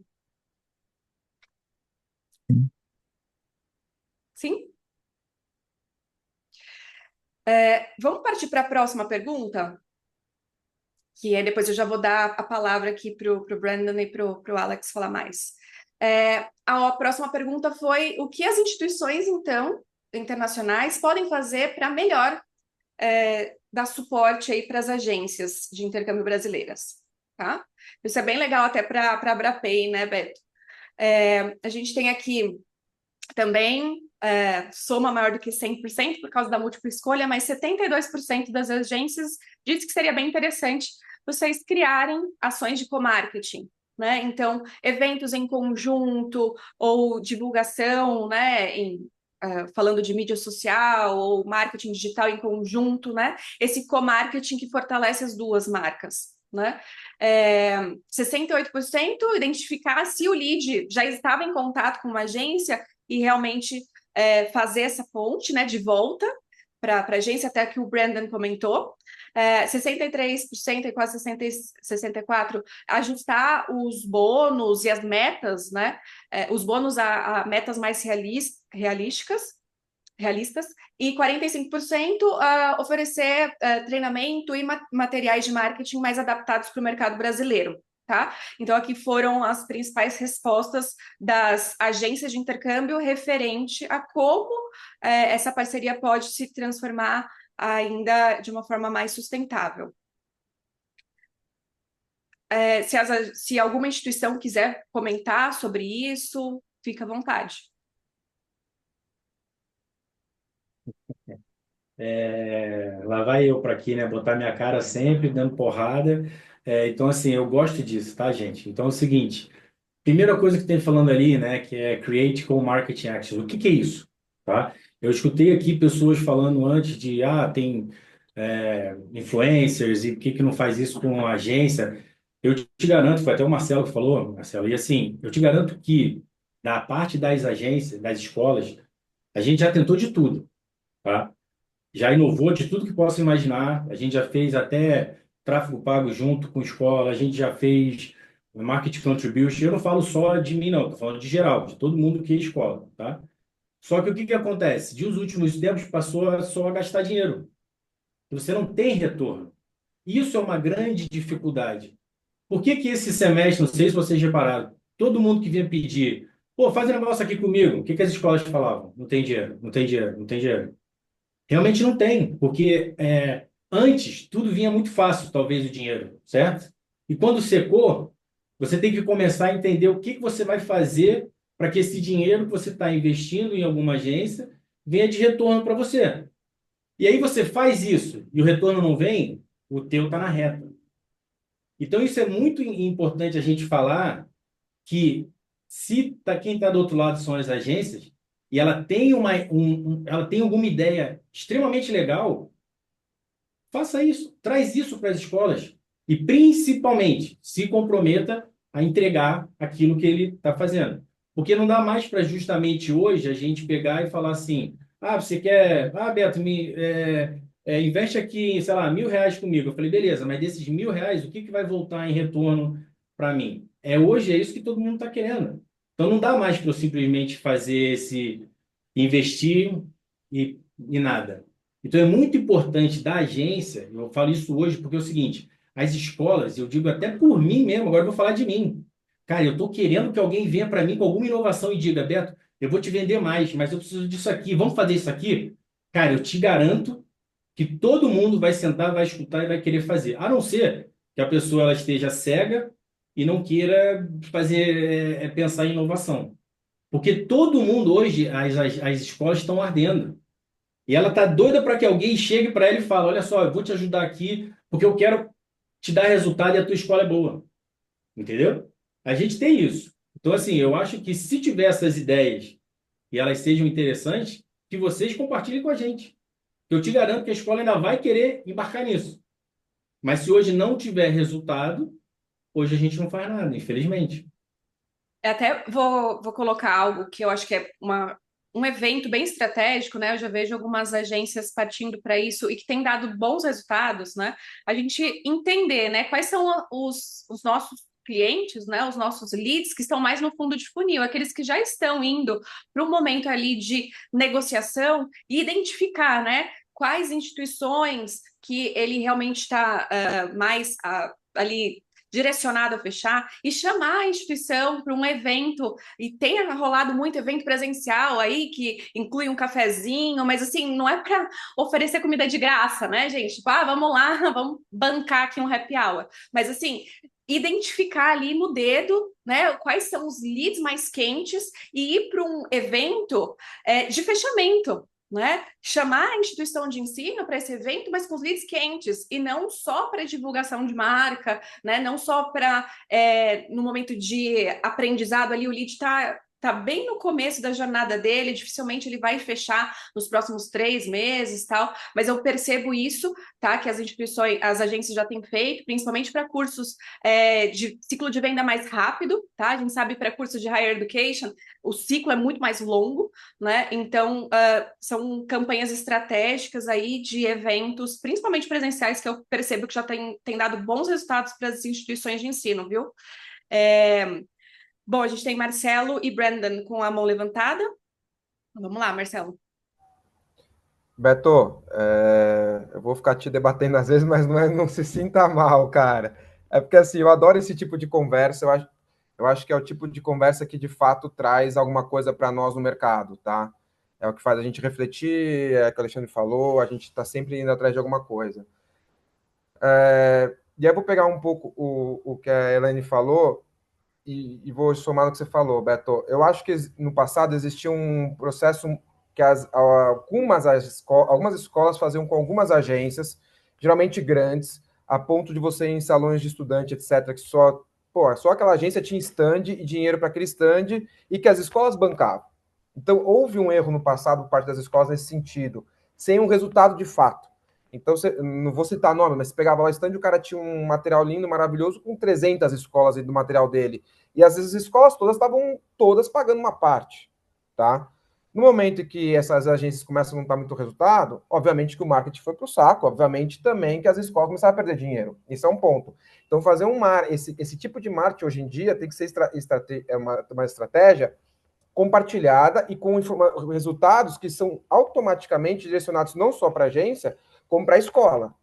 Sim? Vamos partir para a próxima pergunta? Que depois eu já vou dar a palavra aqui para o Brandon e para o Alex falar mais. A próxima pergunta foi: o que as instituições, então, internacionais podem fazer para melhor dar suporte aí para as agências de intercâmbio brasileiras? Tá? Isso é bem legal até para a Abrapay, né, Beto? A gente tem aqui também soma maior do que 100% por causa da múltipla escolha, mas 72% das agências diz que seria bem interessante vocês criarem ações de co-marketing, né? Então, eventos em conjunto ou divulgação, né, falando de mídia social ou marketing digital em conjunto, né? Esse co-marketing que fortalece as duas marcas, né? 68% identificar se o lead já estava em contato com uma agência e realmente fazer essa ponte, né, de volta para a agência, até que o Brandon comentou. 63% e quase 64% ajustar os bônus e as metas, né? Os bônus a metas mais realistas, e 45% oferecer treinamento e materiais de marketing mais adaptados para o mercado brasileiro. Tá? Então, aqui foram as principais respostas das agências de intercâmbio referente a como essa parceria pode se transformar ainda de uma forma mais sustentável. Se alguma instituição quiser comentar sobre isso, fica à vontade. Lá vai eu para aqui, né? Botar minha cara sempre dando porrada. Então, assim, eu gosto disso, tá, gente? Então é o seguinte: primeira coisa que tem falando ali, né, que é Create Co-Marketing Actions. O que que é isso? Tá? Eu escutei aqui pessoas falando antes de, tem influencers e por que que não faz isso com a agência? Eu te garanto, foi até o Marcelo que falou, Marcelo, e assim, eu te garanto que da parte das agências, das escolas, a gente já tentou de tudo, tá? Já inovou de tudo que possa imaginar. A gente já fez até tráfego pago junto com escola, a gente já fez marketing contribution. Eu não falo só de mim, não, estou falando de geral, de todo mundo que é escola, tá? Só que o que que acontece? De os últimos tempos passou só a gastar dinheiro. Você não tem retorno. Isso é uma grande dificuldade. Por que que esse semestre, não sei se vocês repararam, todo mundo que vinha pedir, pô, faz um negócio aqui comigo, o que que as escolas falavam? Não tem dinheiro, não tem dinheiro, não tem dinheiro. Realmente não tem, porque antes tudo vinha muito fácil, talvez o dinheiro, certo? E quando secou, você tem que começar a entender o que que você vai fazer para que esse dinheiro que você está investindo em alguma agência venha de retorno para você. E aí você faz isso e o retorno não vem, o teu está na reta. Então isso é muito importante a gente falar que se quem está do outro lado são as agências e ela tem ela tem alguma ideia extremamente legal. Faça isso, traz isso para as escolas e, principalmente, se comprometa a entregar aquilo que ele está fazendo. Porque não dá mais para justamente hoje a gente pegar e falar assim: ah, você quer, Beto, investe aqui, sei lá, R$ 1.000 comigo. Eu falei, beleza, mas desses R$ 1.000, o que que vai voltar em retorno para mim? Hoje é isso que todo mundo está querendo. Então não dá mais para eu simplesmente fazer esse investir e nada. Então, é muito importante da agência, eu falo isso hoje porque é o seguinte, as escolas, eu digo até por mim mesmo, agora eu vou falar de mim. Cara, eu estou querendo que alguém venha para mim com alguma inovação e diga, Beto, eu vou te vender mais, mas eu preciso disso aqui, vamos fazer isso aqui? Cara, eu te garanto que todo mundo vai sentar, vai escutar e vai querer fazer. A não ser que a pessoa ela esteja cega e não queira fazer, pensar em inovação. Porque todo mundo hoje, as escolas estão ardendo. E ela tá doida para que alguém chegue para ela e fale: olha só, eu vou te ajudar aqui porque eu quero te dar resultado e a tua escola é boa. Entendeu? A gente tem isso. Então, assim, eu acho que se tiver essas ideias e elas sejam interessantes, que vocês compartilhem com a gente. Eu te garanto que a escola ainda vai querer embarcar nisso. Mas se hoje não tiver resultado, hoje a gente não faz nada, infelizmente. Até vou colocar algo que eu acho que é um evento bem estratégico, né? Eu já vejo algumas agências partindo para isso e que tem dado bons resultados, né? A gente entender, né, quais são os nossos clientes, né, os nossos leads que estão mais no fundo de funil, aqueles que já estão indo para um momento ali de negociação e identificar, né, quais instituições que ele realmente está mais ali direcionado a fechar e chamar a instituição para um evento, e tem rolado muito evento presencial aí, que inclui um cafezinho, mas assim, não é para oferecer comida de graça, né, gente? Tipo, vamos lá, vamos bancar aqui um happy hour. Mas assim, identificar ali no dedo, né, quais são os leads mais quentes e ir para um evento de fechamento, né? Chamar a instituição de ensino para esse evento, mas com os leads quentes, e não só para divulgação de marca, né? Não só para no momento de aprendizado ali, o lead tá bem no começo da jornada dele, dificilmente ele vai fechar nos próximos 3 meses, tal, mas eu percebo isso, tá? Que as instituições, as agências já têm feito, principalmente para cursos de ciclo de venda mais rápido, tá? A gente sabe para cursos de higher education, o ciclo é muito mais longo, né? Então, são campanhas estratégicas aí de eventos, principalmente presenciais, que eu percebo que já tem dado bons resultados para as instituições de ensino, viu? Bom, a gente tem Marcelo e Brandon com a mão levantada. Vamos lá, Marcelo. Beto, eu vou ficar te debatendo às vezes, mas não se sinta mal, cara. É porque assim, eu adoro esse tipo de conversa, eu acho que é o tipo de conversa que de fato traz alguma coisa para nós no mercado, tá? É o que faz a gente refletir, é o que o Alexandre falou, a gente está sempre indo atrás de alguma coisa. E aí eu vou pegar um pouco o que a Elaine falou e vou somar no que você falou, Beto. Eu acho que no passado existia um processo que algumas escolas faziam com algumas agências, geralmente grandes, a ponto de você ir em salões de estudante, etc., que só aquela agência tinha stand e dinheiro para aquele stand e que as escolas bancavam. Então, houve um erro no passado por parte das escolas nesse sentido, sem um resultado de fato. Então, não vou citar nome, mas você pegava lá o stand e o cara tinha um material lindo, maravilhoso, com 300 escolas aí do material dele. E às vezes as escolas todas estavam todas pagando uma parte, tá? No momento em que essas agências começam a não dar muito resultado, obviamente que o marketing foi para o saco, obviamente também que as escolas começaram a perder dinheiro. Isso é um ponto. Então, fazer esse tipo de marketing hoje em dia tem que ser uma estratégia compartilhada e com resultados que são automaticamente direcionados não só para a agência, como para a escola.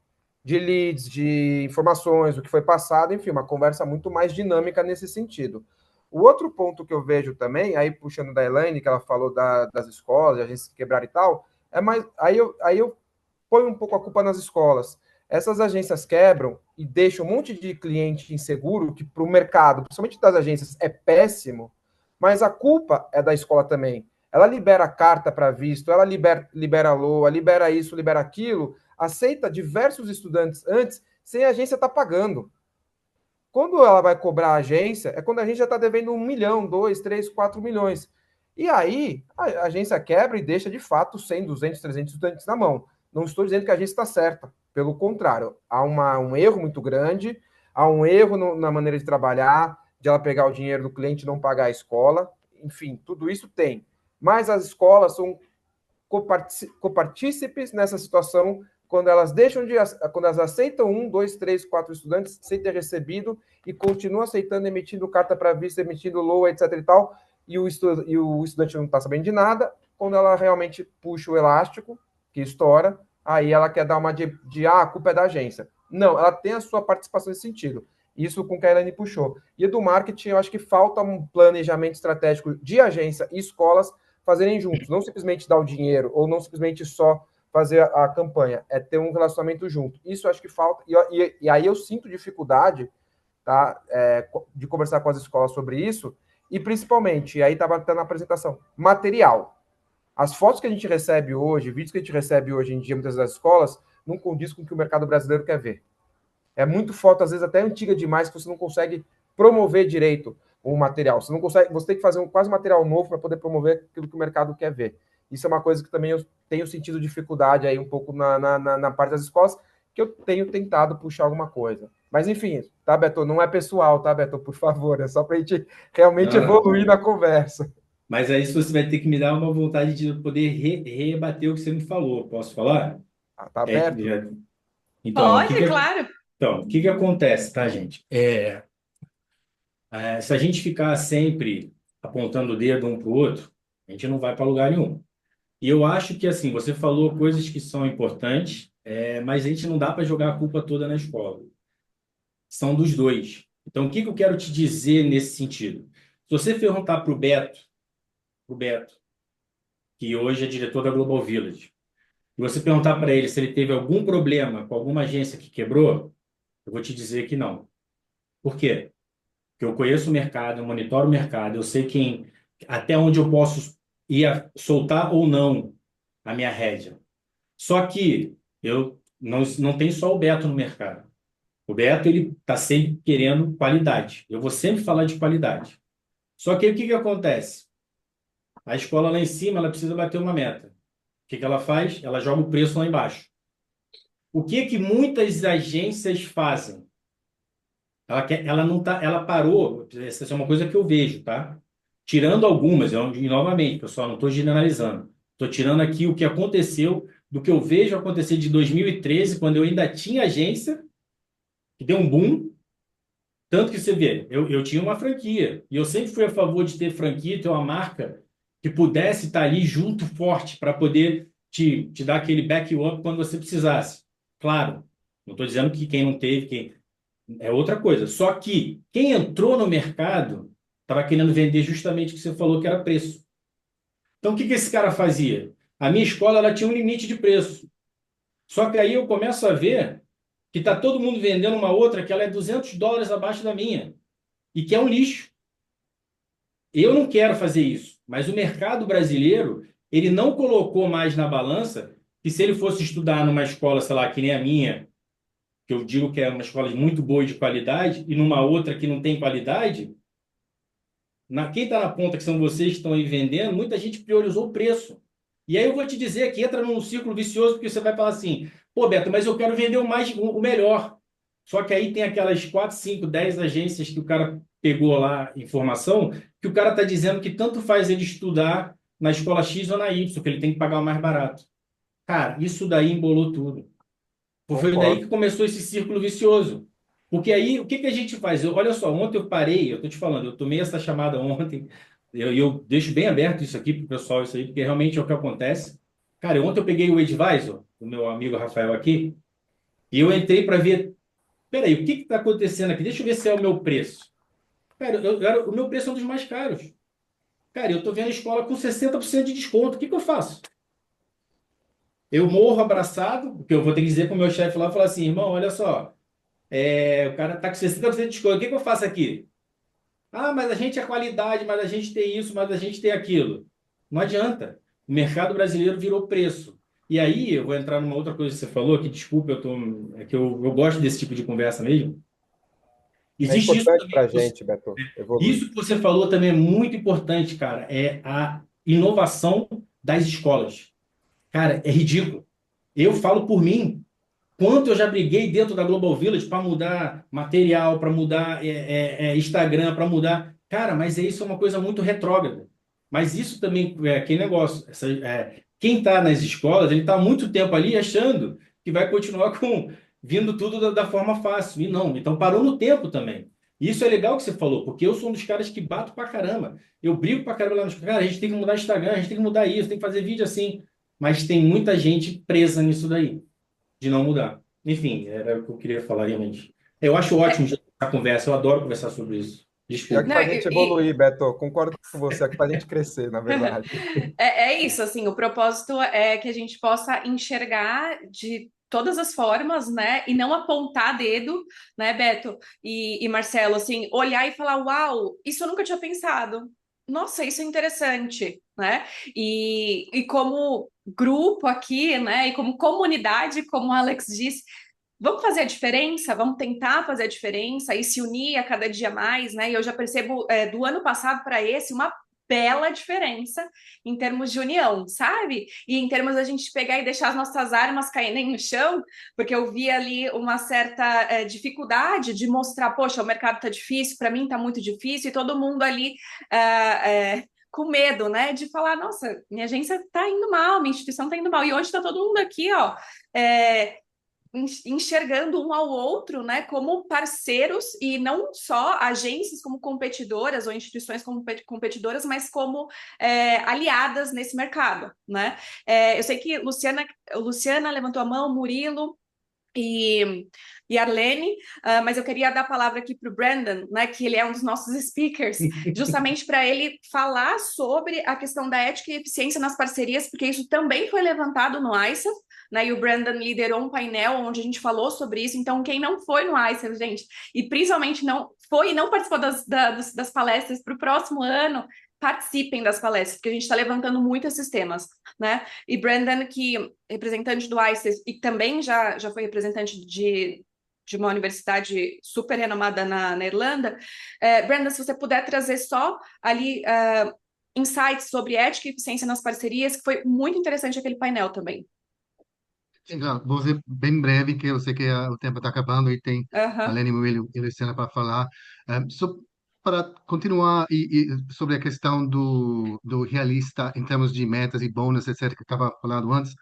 De leads, de informações, o que foi passado, enfim, uma conversa muito mais dinâmica nesse sentido. O outro ponto que eu vejo também, aí puxando da Elaine, que ela falou das escolas, de agências quebrar e tal, Aí eu ponho um pouco a culpa nas escolas. Essas agências quebram e deixam um monte de cliente inseguro, que para o mercado, principalmente das agências, é péssimo, mas a culpa é da escola também. Ela libera carta para visto, ela libera LOA, libera isso, libera aquilo, aceita diversos estudantes antes, sem a agência estar pagando. Quando ela vai cobrar a agência, é quando a gente já está devendo 1 milhão, 2, 3, 4 milhões. E aí, a agência quebra e deixa, de fato, 100, 200, 300 estudantes na mão. Não estou dizendo que a agência está certa. Pelo contrário, há um erro muito grande, há um erro na maneira de trabalhar, de ela pegar o dinheiro do cliente e não pagar a escola. Enfim, tudo isso tem. Mas as escolas são copartícipes nessa situação quando elas quando elas aceitam 1, 2, 3, 4 estudantes sem ter recebido e continuam aceitando, emitindo carta para visto, emitindo LOA, etc e tal, e o estudante não está sabendo de nada. Quando ela realmente puxa o elástico, que estoura, aí ela quer dar uma a culpa é da agência. Não, ela tem a sua participação nesse sentido. Isso com o que a Elaine puxou. E do marketing, eu acho que falta um planejamento estratégico de agência e escolas fazerem juntos, não simplesmente dar o dinheiro, ou não simplesmente só fazer a campanha, é ter um relacionamento junto. Isso acho que falta, e aí eu sinto dificuldade, tá, de conversar com as escolas sobre isso, e principalmente, e aí estava até na apresentação, material. As fotos que a gente recebe hoje, vídeos que a gente recebe hoje em dia, muitas das escolas, não condiz com o que o mercado brasileiro quer ver. É muito foto, às vezes até antiga demais, que você não consegue promover direito o material. Você não consegue, você tem que fazer quase material novo para poder promover aquilo que o mercado quer ver. Isso é uma coisa que também eu tenho sentido dificuldade aí um pouco na parte das escolas, que eu tenho tentado puxar alguma coisa. Mas enfim, tá, Beto? Não é pessoal, tá, Beto? Por favor, é só para a gente realmente Não, não. evoluir na conversa. Mas aí você vai ter que me dar uma vontade de poder rebater o que você me falou. Posso falar? Ah, tá aberto? Então, Pode, claro. o que que acontece, tá, gente? Se a gente ficar sempre apontando o dedo um para o outro, a gente não vai para lugar nenhum. E eu acho que, assim, você falou coisas que são importantes, mas a gente não dá para jogar a culpa toda na escola. São dos dois. Então, o que que eu quero te dizer nesse sentido? Se você perguntar para o Beto, que hoje é diretor da Global Village, e você perguntar para ele se ele teve algum problema com alguma agência que quebrou, eu vou te dizer que não. Por quê? Porque eu conheço o mercado, eu monitoro o mercado, eu sei até onde eu posso ir soltar ou não a minha rédea. Só que eu não tenho só o Beto no mercado. O Beto, ele está sempre querendo qualidade. Eu vou sempre falar de qualidade. Só que aí, o que que acontece? A escola lá em cima, ela precisa bater uma meta. O que que ela faz? Ela joga o preço lá embaixo. O que que muitas agências fazem? Ela não tá, ela parou. Essa é uma coisa que eu vejo, tá? Tirando algumas, e novamente, pessoal, não estou generalizando. Estou tirando aqui o que aconteceu, do que eu vejo acontecer de 2013, quando eu ainda tinha agência, que deu um boom. Tanto que você vê, eu tinha uma franquia, e eu sempre fui a favor de ter franquia, ter uma marca que pudesse estar ali junto forte para poder te dar aquele back-up quando você precisasse. Claro, não estou dizendo que quem não teve, é outra coisa. Só que quem entrou no mercado estava querendo vender justamente o que você falou que era preço. Então, o que que esse cara fazia? A minha escola ela tinha um limite de preço. Só que aí eu começo a ver que está todo mundo vendendo uma outra que ela é US$ 200 abaixo da minha e que é um lixo. Eu não quero fazer isso, mas o mercado brasileiro ele não colocou mais na balança que se ele fosse estudar numa escola, sei lá, que nem a minha, que eu digo que é uma escola muito boa e de qualidade, e numa outra que não tem qualidade, quem está na ponta, que são vocês que estão aí vendendo, muita gente priorizou o preço. E aí eu vou te dizer que entra num círculo vicioso, porque você vai falar assim, pô, Beto, mas eu quero vender o melhor. Só que aí tem aquelas 4, 5, 10 agências que o cara pegou lá informação, que o cara está dizendo que tanto faz ele estudar na escola X ou na Y, que ele tem que pagar o mais barato. Cara, isso daí embolou tudo. Foi daí que Concordo. começou esse círculo vicioso. Porque aí, o que que a gente faz? Olha só, ontem eu parei, eu estou te falando, eu tomei essa chamada ontem, eu deixo bem aberto isso aqui para o pessoal, isso aí, porque realmente é o que acontece. Cara, ontem eu peguei o Advisor, do meu amigo Rafael aqui, e eu entrei para ver, peraí, o que está acontecendo aqui? Deixa eu ver se é o meu preço. Cara, o meu preço é um dos mais caros. Cara, eu estou vendo a escola com 60% de desconto, o que que eu faço? eu morro abraçado, porque eu vou ter que dizer para o meu chefe lá, falar assim, irmão, olha só, o cara tá com 60% de desconto, o que que eu faço aqui? Ah, mas a gente é qualidade, mas a gente tem isso, mas a gente tem aquilo. Não adianta. O mercado brasileiro virou preço. E aí, eu vou entrar numa outra coisa que você falou, que desculpa, é que eu gosto desse tipo de conversa mesmo. É Existe isso importante para também. a gente, Beto, evoluir. Isso que você falou também é muito importante, cara. É a inovação das escolas. Cara, é ridículo. Eu falo por mim, quanto eu já briguei dentro da Global Village para mudar material, para mudar Instagram, para mudar. Cara, mas isso é uma coisa muito retrógrada. Mas isso também é aquele negócio. Quem está nas escolas, ele está há muito tempo ali achando que vai continuar com vindo tudo da forma fácil. E não, então parou no tempo também. Isso é legal que você falou, porque eu sou um dos caras que bato pra caramba. Eu brigo pra caramba lá nos. Cara, a gente tem que mudar Instagram, a gente tem que mudar isso, tem que fazer vídeo assim. Mas tem muita gente presa nisso daí de não mudar. Enfim, era o que eu queria falar realmente. Eu acho ótimo a conversa, eu adoro conversar sobre isso. E aqui Desculpa. Não, para a gente evoluir, Beto, concordo com você, aqui para a gente crescer, na verdade. é isso, assim, o propósito é que a gente possa enxergar de todas as formas, né, e não apontar dedo, né, Beto e Marcelo, assim, olhar e falar, uau, isso eu nunca tinha pensado. Nossa, isso é interessante, né? E como grupo aqui, né, e como comunidade, como o Alex disse, vamos fazer a diferença, vamos tentar fazer a diferença e se unir a cada dia mais, né? E eu já percebo do ano passado para esse uma bela diferença em termos de união, sabe? E em termos da gente pegar e deixar as nossas armas caírem no chão, porque eu vi ali uma certa dificuldade de mostrar, poxa, o mercado tá difícil, para mim tá muito difícil, e todo mundo ali com medo, né? De falar, nossa, minha agência tá indo mal, minha instituição tá indo mal, e hoje tá todo mundo aqui, ó. Enxergando um ao outro, né, como parceiros e não só agências como competidoras ou instituições como competidoras, mas como aliadas nesse mercado, né? Eu sei que Luciana levantou a mão, Murilo e, e Arlene, mas eu queria dar a palavra aqui para o Brandon, né, que ele é um dos nossos speakers, justamente para ele falar sobre a questão da ética e eficiência nas parcerias, porque isso também foi levantado no ISEF, né, e o Brandon liderou um painel onde a gente falou sobre isso. Então, quem não foi no ISEF, gente, e principalmente não foi e não participou das palestras para o próximo ano, participem das palestras, porque a gente está levantando muito esses temas, né? E Brandon, que representante do ICES e também já foi representante de uma universidade super renomada na Irlanda. Brandon, se você puder trazer só ali insights sobre ética e eficiência nas parcerias, que foi muito interessante aquele painel também. Sim, claro. Vou ser bem breve, que eu sei que o tempo está acabando e tem a Uhum. Lenny Will e Luciana para falar. Só para continuar sobre a questão do realista em termos de metas e bônus, etc., que estava falando antes,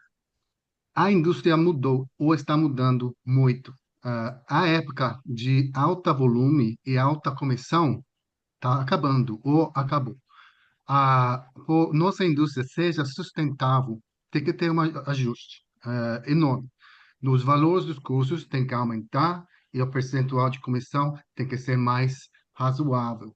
a indústria mudou ou está mudando muito. A época de alta volume e alta comissão está acabando ou acabou. Por nossa indústria seja sustentável, tem que ter um ajuste enorme. Nos valores dos custos tem que aumentar e o percentual de comissão tem que ser mais razoável.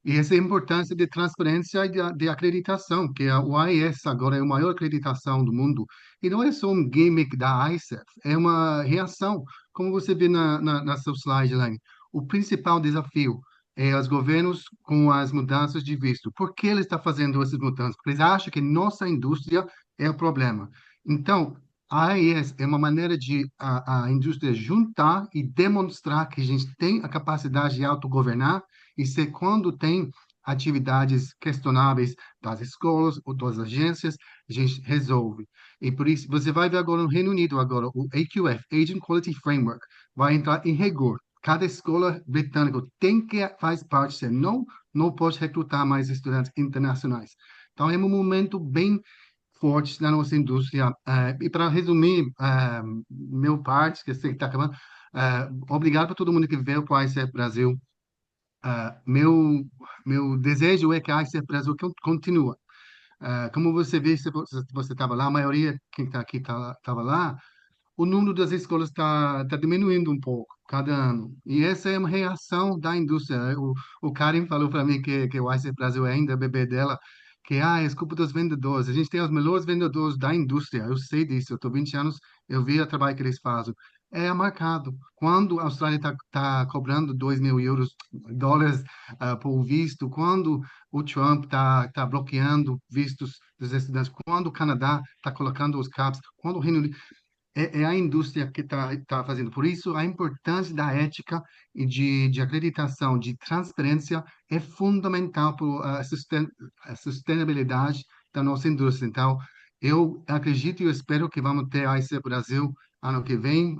E essa é a importância de transparência e de acreditação, que o AIS agora é a maior acreditação do mundo. E não é só um gimmick da ICEF, é uma reação, como você vê na seu slide, Elaine. O principal desafio é os governos com as mudanças de visto. Por que eles estão fazendo essas mudanças? Porque eles acham que nossa indústria é o problema. Então, a AIS é uma maneira de a indústria juntar e demonstrar que a gente tem a capacidade de autogovernar e se quando tem atividades questionáveis das escolas ou das agências, a gente resolve. E por isso, você vai ver agora no Reino Unido, agora, o AQF, Agent Quality Framework, vai entrar em rigor. Cada escola britânica tem que faz parte, senão não pode recrutar mais estudantes internacionais. Então, é um momento bem forte na nossa indústria. E para resumir, meu parte, que eu sei que está acabando, obrigado para todo mundo que veio para o ICF Brasil. Meu desejo é que a ICF Brasil continue. Como você vê, se você estava lá, a maioria quem está aqui estava lá, o número das escolas está diminuindo um pouco cada ano. E essa é uma reação da indústria. O Karim falou para mim que o ICF Brasil é ainda bebê dela, que é culpa dos vendedores. A gente tem os melhores vendedores da indústria, eu sei disso, eu estou 20 anos, eu vi o trabalho que eles fazem. É marcado. Quando a Austrália está cobrando 2.000 euros, dólares por visto, quando o Trump está bloqueando vistos dos estudantes, quando o Canadá está colocando os caps, quando o Reino Unido é a indústria que está fazendo. Por isso, a importância da ética e de acreditação, de transparência, é fundamental para a sustentabilidade da nossa indústria. Então, eu acredito e eu espero que vamos ter a IC Brasil ano que vem.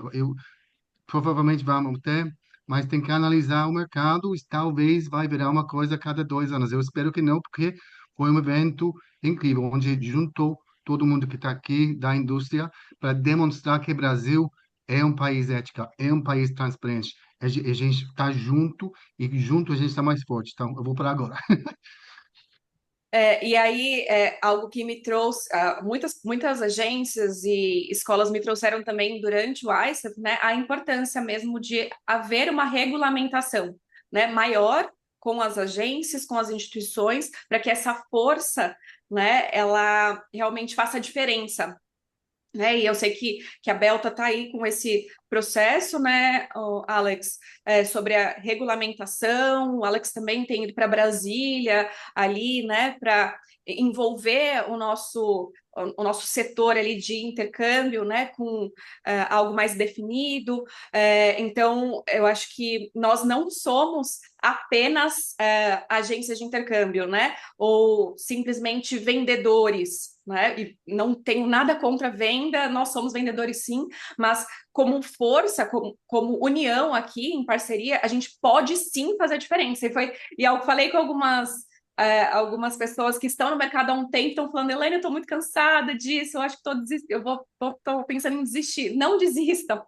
Provavelmente vamos ter, mas tem que analisar o mercado e talvez vai virar uma coisa a cada 2 anos. Eu espero que não, porque foi um evento incrível, onde juntou todo mundo que está aqui da indústria para demonstrar que o Brasil é um país ético, é um país transparente. A gente está junto e junto a gente está mais forte. Então, eu vou para agora. E aí, algo que me trouxe, muitas agências e escolas me trouxeram também durante o ICEF, né, a importância mesmo de haver uma regulamentação, né, maior com as agências, com as instituições, para que essa força, né, ela realmente faça a diferença, né? E eu sei que a Belta está aí com esse processo, né, Alex, sobre a regulamentação. O Alex também tem ido para Brasília ali, né, para envolver o nosso setor ali de intercâmbio, né, com algo mais definido. Então, eu acho que nós não somos apenas agências de intercâmbio, né, ou simplesmente vendedores, né? E não tenho nada contra a venda, nós somos vendedores sim, mas como força, como união aqui, em parceria, a gente pode sim fazer a diferença. E eu falei com algumas pessoas que estão no mercado há um tempo, estão falando, Elaine, eu estou muito cansada disso, eu acho que estou pensando em desistir. Não desistam,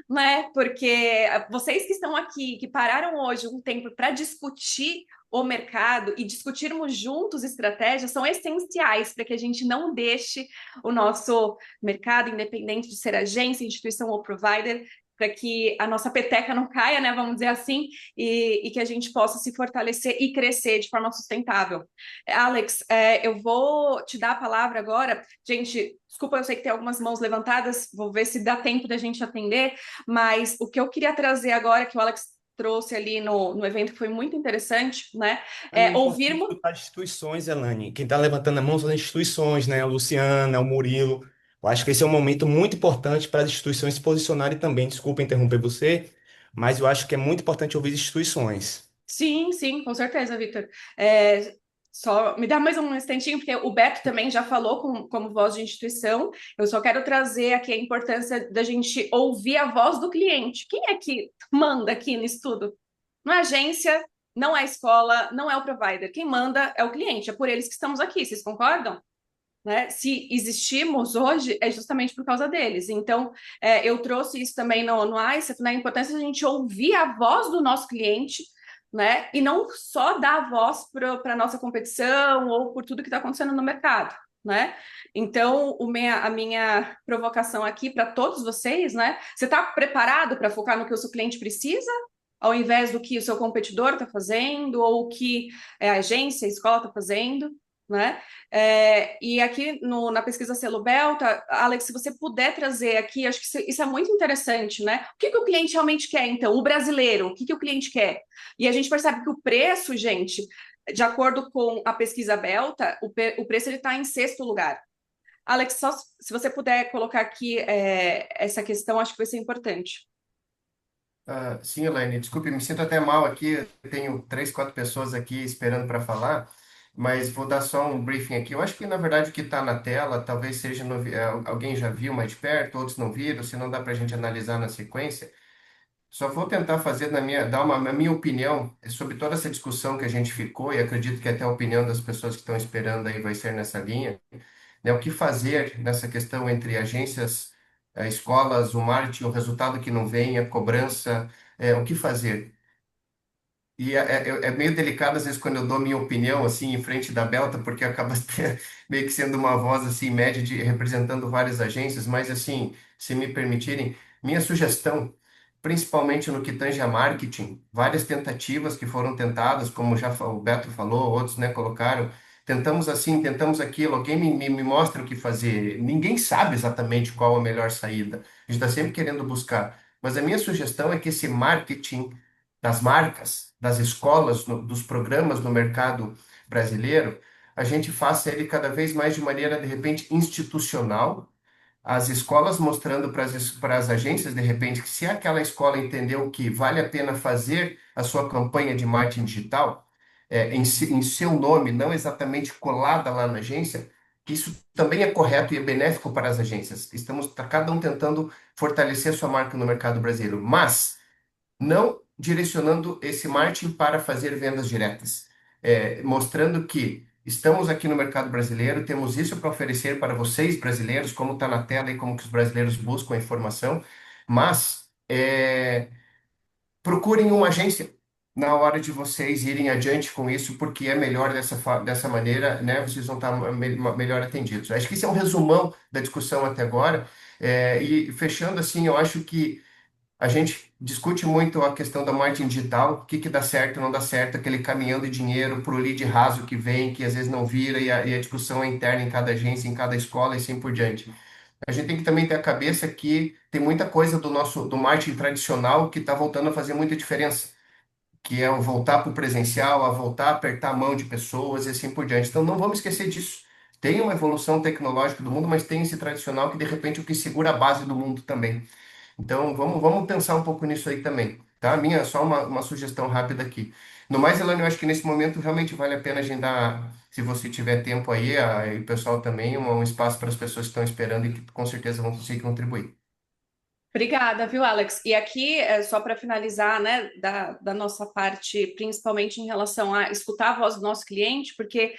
né? Porque vocês que estão aqui, que pararam hoje um tempo para discutir o mercado e discutirmos juntos estratégias, são essenciais para que a gente não deixe o nosso mercado, independente de ser agência, instituição ou provider, para que a nossa peteca não caia, né, vamos dizer assim, e que a gente possa se fortalecer e crescer de forma sustentável. Alex, eu vou te dar a palavra agora. Gente, desculpa, eu sei que tem algumas mãos levantadas, vou ver se dá tempo da gente atender, mas o que eu queria trazer agora, que o Alex trouxe ali no evento, que foi muito interessante, né? É importante Ouvirmos. escutar as instituições, Elane. Quem está levantando a mão são as instituições, né? A Luciana, o Murilo. Eu acho que esse é um momento muito importante para as instituições se posicionarem também. Desculpa interromper você, mas eu acho que é muito importante ouvir as instituições. Sim, sim, com certeza, Victor. Só me dá mais um instantinho, porque o Beto também já falou como voz de instituição. Eu só quero trazer aqui a importância da gente ouvir a voz do cliente. Quem é que manda aqui no estudo? Não é a agência, não é a escola, não é o provider. Quem manda é o cliente, é por eles que estamos aqui, vocês concordam? Né? Se existimos hoje, é justamente por causa deles. Então, eu trouxe isso também no ICEF, né? A importância de a gente ouvir a voz do nosso cliente, né? E não só dar a voz para a nossa competição ou por tudo que está acontecendo no mercado. Né? Então, a minha provocação aqui para todos vocês, né? Você está preparado para focar no que o seu cliente precisa, ao invés do que o seu competidor está fazendo, ou o que a agência, a escola está fazendo, né? E aqui na pesquisa Selo Belta, Alex, se você puder trazer aqui, acho que isso é muito interessante, né? O que o cliente realmente quer, então? O brasileiro, o que o cliente quer? E a gente percebe que o preço, gente, de acordo com a pesquisa Belta, o preço ele está em sexto lugar. Alex, só se você puder colocar aqui essa questão, acho que vai ser importante. Sim, Elaine, desculpe, me sinto até mal aqui. Eu tenho 3, 4 pessoas aqui esperando para falar, mas vou dar só um briefing aqui. Eu acho que, na verdade, o que está na tela talvez seja alguém já viu mais de perto, outros não viram, se não dá para a gente analisar na sequência. Só vou tentar fazer dar a minha opinião sobre toda essa discussão que a gente ficou, e acredito que até a opinião das pessoas que estão esperando aí vai ser nessa linha, né? O que fazer nessa questão entre agências, escolas, o marketing, o resultado que não vem, a cobrança, o que fazer? E é meio delicado às vezes quando eu dou minha opinião assim em frente da Belta, porque acaba meio que sendo uma voz assim média de representando várias agências, mas assim, se me permitirem, minha sugestão, principalmente no que tange a marketing, várias tentativas que foram tentadas, como o Beto falou, outros, né, colocaram, tentamos assim, tentamos aquilo, alguém me mostra o que fazer. Ninguém sabe exatamente qual a melhor saída. A gente está sempre querendo buscar. Mas a minha sugestão é que esse marketing das marcas, das escolas, dos programas no mercado brasileiro, a gente faça ele cada vez mais de maneira, de repente, institucional, as escolas mostrando para as agências, de repente, que se aquela escola entendeu que vale a pena fazer a sua campanha de marketing digital, em seu nome, não exatamente colada lá na agência, que isso também é correto e é benéfico para as agências. Tá cada um tentando fortalecer sua marca no mercado brasileiro, mas não direcionando esse marketing para fazer vendas diretas, mostrando que estamos aqui no mercado brasileiro, temos isso para oferecer para vocês brasileiros, como está na tela e como que os brasileiros buscam a informação, mas procurem uma agência na hora de vocês irem adiante com isso, porque é melhor dessa maneira, né? Vocês vão estar melhor atendidos. Acho que esse é um resumão da discussão até agora. E fechando assim, eu acho que a gente discute muito a questão da marketing digital, o que que dá certo, não dá certo, aquele caminhão de dinheiro para o lead raso que vem, que às vezes não vira, e a discussão é interna em cada agência, em cada escola e assim por diante. A gente tem que também ter a cabeça que tem muita coisa do marketing tradicional que está voltando a fazer muita diferença, que é o voltar para o presencial, a voltar a apertar a mão de pessoas e assim por diante. Então não vamos esquecer disso. Tem uma evolução tecnológica do mundo, mas tem esse tradicional que de repente é o que segura a base do mundo também. Então, vamos pensar um pouco nisso aí também, tá? Minha, só uma sugestão rápida aqui. No mais, Elane, eu acho que nesse momento realmente vale a pena agendar, se você tiver tempo aí, e o pessoal também, um espaço para as pessoas que estão esperando e que com certeza vão conseguir contribuir. Obrigada, viu, Alex? E aqui, só para finalizar, né, da nossa parte, principalmente em relação a escutar a voz do nosso cliente, porque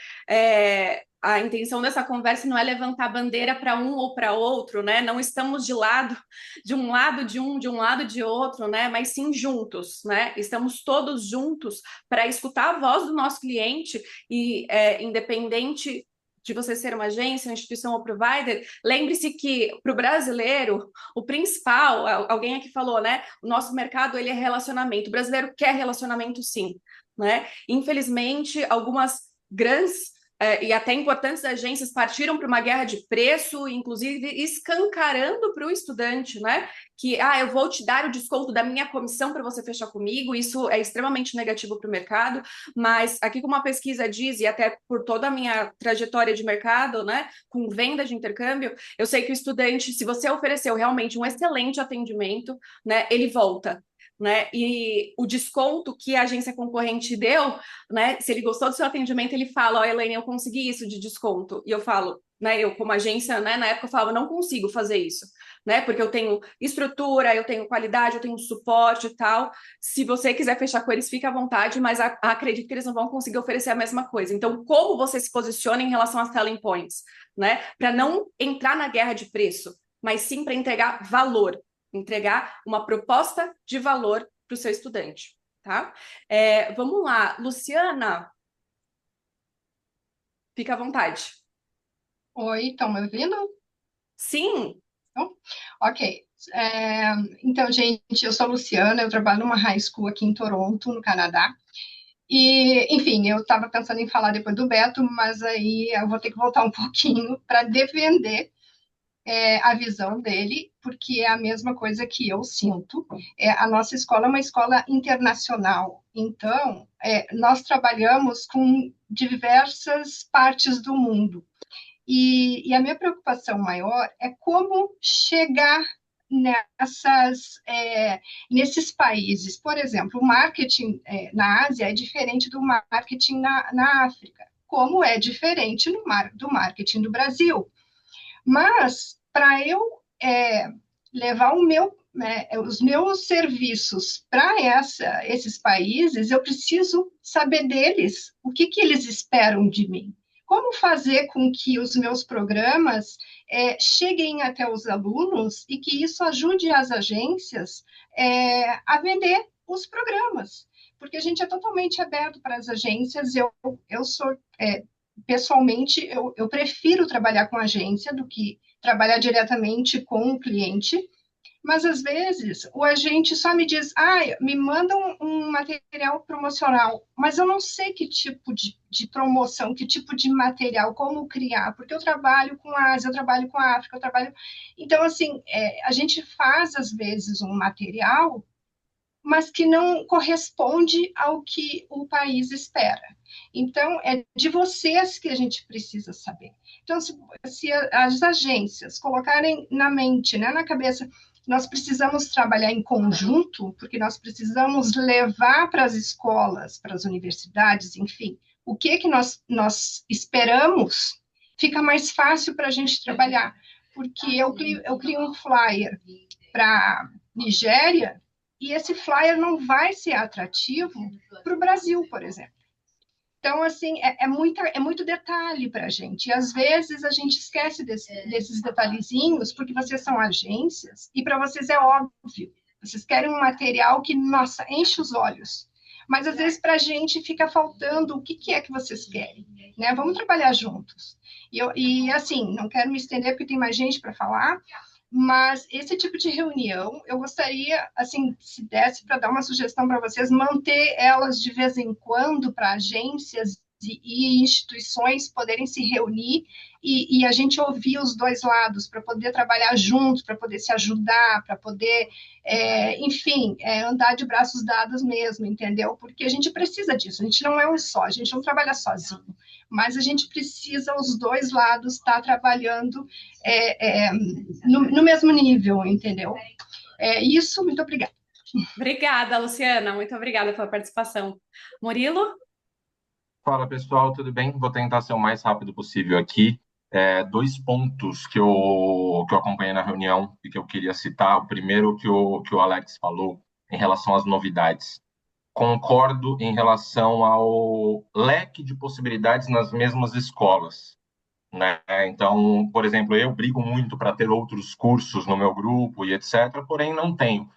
a intenção dessa conversa não é levantar bandeira para um ou para outro, né? Não estamos de um lado de um lado de outro, né? Mas sim juntos, né? Estamos todos juntos para escutar a voz do nosso cliente e, independente de você ser uma agência, uma instituição ou provider, lembre-se que para o brasileiro o principal, alguém aqui falou, né? O nosso mercado ele é relacionamento. O brasileiro quer relacionamento, sim, né? Infelizmente, algumas grandes e até importantes agências partiram para uma guerra de preço, inclusive escancarando para o estudante, né? Que eu vou te dar o desconto da minha comissão para você fechar comigo. Isso é extremamente negativo para o mercado, mas aqui como uma pesquisa diz, e até por toda a minha trajetória de mercado, né? Com venda de intercâmbio, eu sei que o estudante, se você ofereceu realmente um excelente atendimento, né, ele volta. Né? E o desconto que a agência concorrente deu, né? Se ele gostou do seu atendimento, ele fala: ó, Elaine, eu consegui isso de desconto. E eu falo, né? Eu, como agência, né? Na época eu falava, não consigo fazer isso, né? Porque eu tenho estrutura, eu tenho qualidade, eu tenho suporte e tal. Se você quiser fechar com eles, fica à vontade, mas acredito que eles não vão conseguir oferecer a mesma coisa. Então, como você se posiciona em relação às selling points, né? Para não entrar na guerra de preço, mas sim para entregar valor, entregar uma proposta de valor para o seu estudante, tá? Vamos lá, Luciana, fica à vontade. Oi, estão me ouvindo? Sim. Então, ok. Então, gente, eu sou a Luciana, eu trabalho numa high school aqui em Toronto, no Canadá. E, enfim, eu estava pensando em falar depois do Beto, mas aí eu vou ter que voltar um pouquinho para defender a visão dele, porque é a mesma coisa que eu sinto. A nossa escola é uma escola internacional, então nós trabalhamos com diversas partes do mundo. E a minha preocupação maior é como chegar nesses países. Por exemplo, o marketing na Ásia é diferente do marketing na África, como é diferente do marketing do Brasil. Mas, para eu levar os meus serviços para esses países, eu preciso saber deles, o que eles esperam de mim. Como fazer com que os meus programas cheguem até os alunos e que isso ajude as agências a vender os programas. Porque a gente é totalmente aberto para as agências. Eu sou... pessoalmente, eu prefiro trabalhar com agência do que trabalhar diretamente com o cliente, Mas às vezes o agente só me diz, me manda um material promocional, mas eu não sei que tipo de promoção, que tipo de material, como criar, porque eu trabalho com a Ásia, eu trabalho com a África, eu trabalho. Então, assim, a gente faz às vezes um material, mas que não corresponde ao que o país espera. Então, é de vocês que a gente precisa saber. Então, se as agências colocarem na mente, né, na cabeça, nós precisamos trabalhar em conjunto, porque nós precisamos levar para as escolas, para as universidades, enfim, o que nós esperamos, fica mais fácil para a gente trabalhar. Porque eu crio um flyer para Nigéria, e esse flyer não vai ser atrativo para o Brasil, por exemplo. Então, assim, é muito detalhe para a gente. E, às vezes, a gente esquece desses detalhezinhos, porque vocês são agências, e para vocês é óbvio. Vocês querem um material que, nossa, enche os olhos. Mas, às vezes, para a gente fica faltando o que é que vocês querem. Né? Vamos trabalhar juntos. E, assim, não quero me estender, porque tem mais gente para falar, mas esse tipo de reunião, eu gostaria, assim, se desse para dar uma sugestão para vocês, manter elas de vez em quando para agências e instituições poderem se reunir e a gente ouvir os dois lados, para poder trabalhar juntos, para poder se ajudar, para poder, enfim, andar de braços dados mesmo, entendeu? Porque a gente precisa disso, a gente não é um só, a gente não trabalha sozinho, mas a gente precisa os dois lados estar trabalhando no mesmo nível, entendeu? É isso, muito obrigada. Obrigada, Luciana. Muito obrigada pela participação. Murilo? Fala pessoal, tudo bem? Vou tentar ser o mais rápido possível aqui. Dois pontos que eu acompanhei na reunião e que eu queria citar. O primeiro que o Alex falou em relação às novidades. Concordo em relação ao leque de possibilidades nas mesmas escolas, né? Então, por exemplo, eu brigo muito para ter outros cursos no meu grupo e etc., porém não tenho.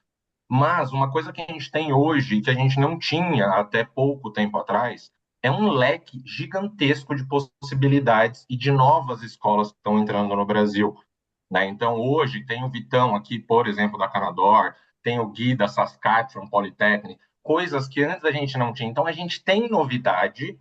Mas uma coisa que a gente tem hoje, que a gente não tinha até pouco tempo atrás, é um leque gigantesco de possibilidades e de novas escolas que estão entrando no Brasil, né? Então, hoje, tem o Vitão aqui, por exemplo, da Canador, tem o Gui da Saskatchewan Polytechnic, coisas que antes a gente não tinha. Então, a gente tem novidade.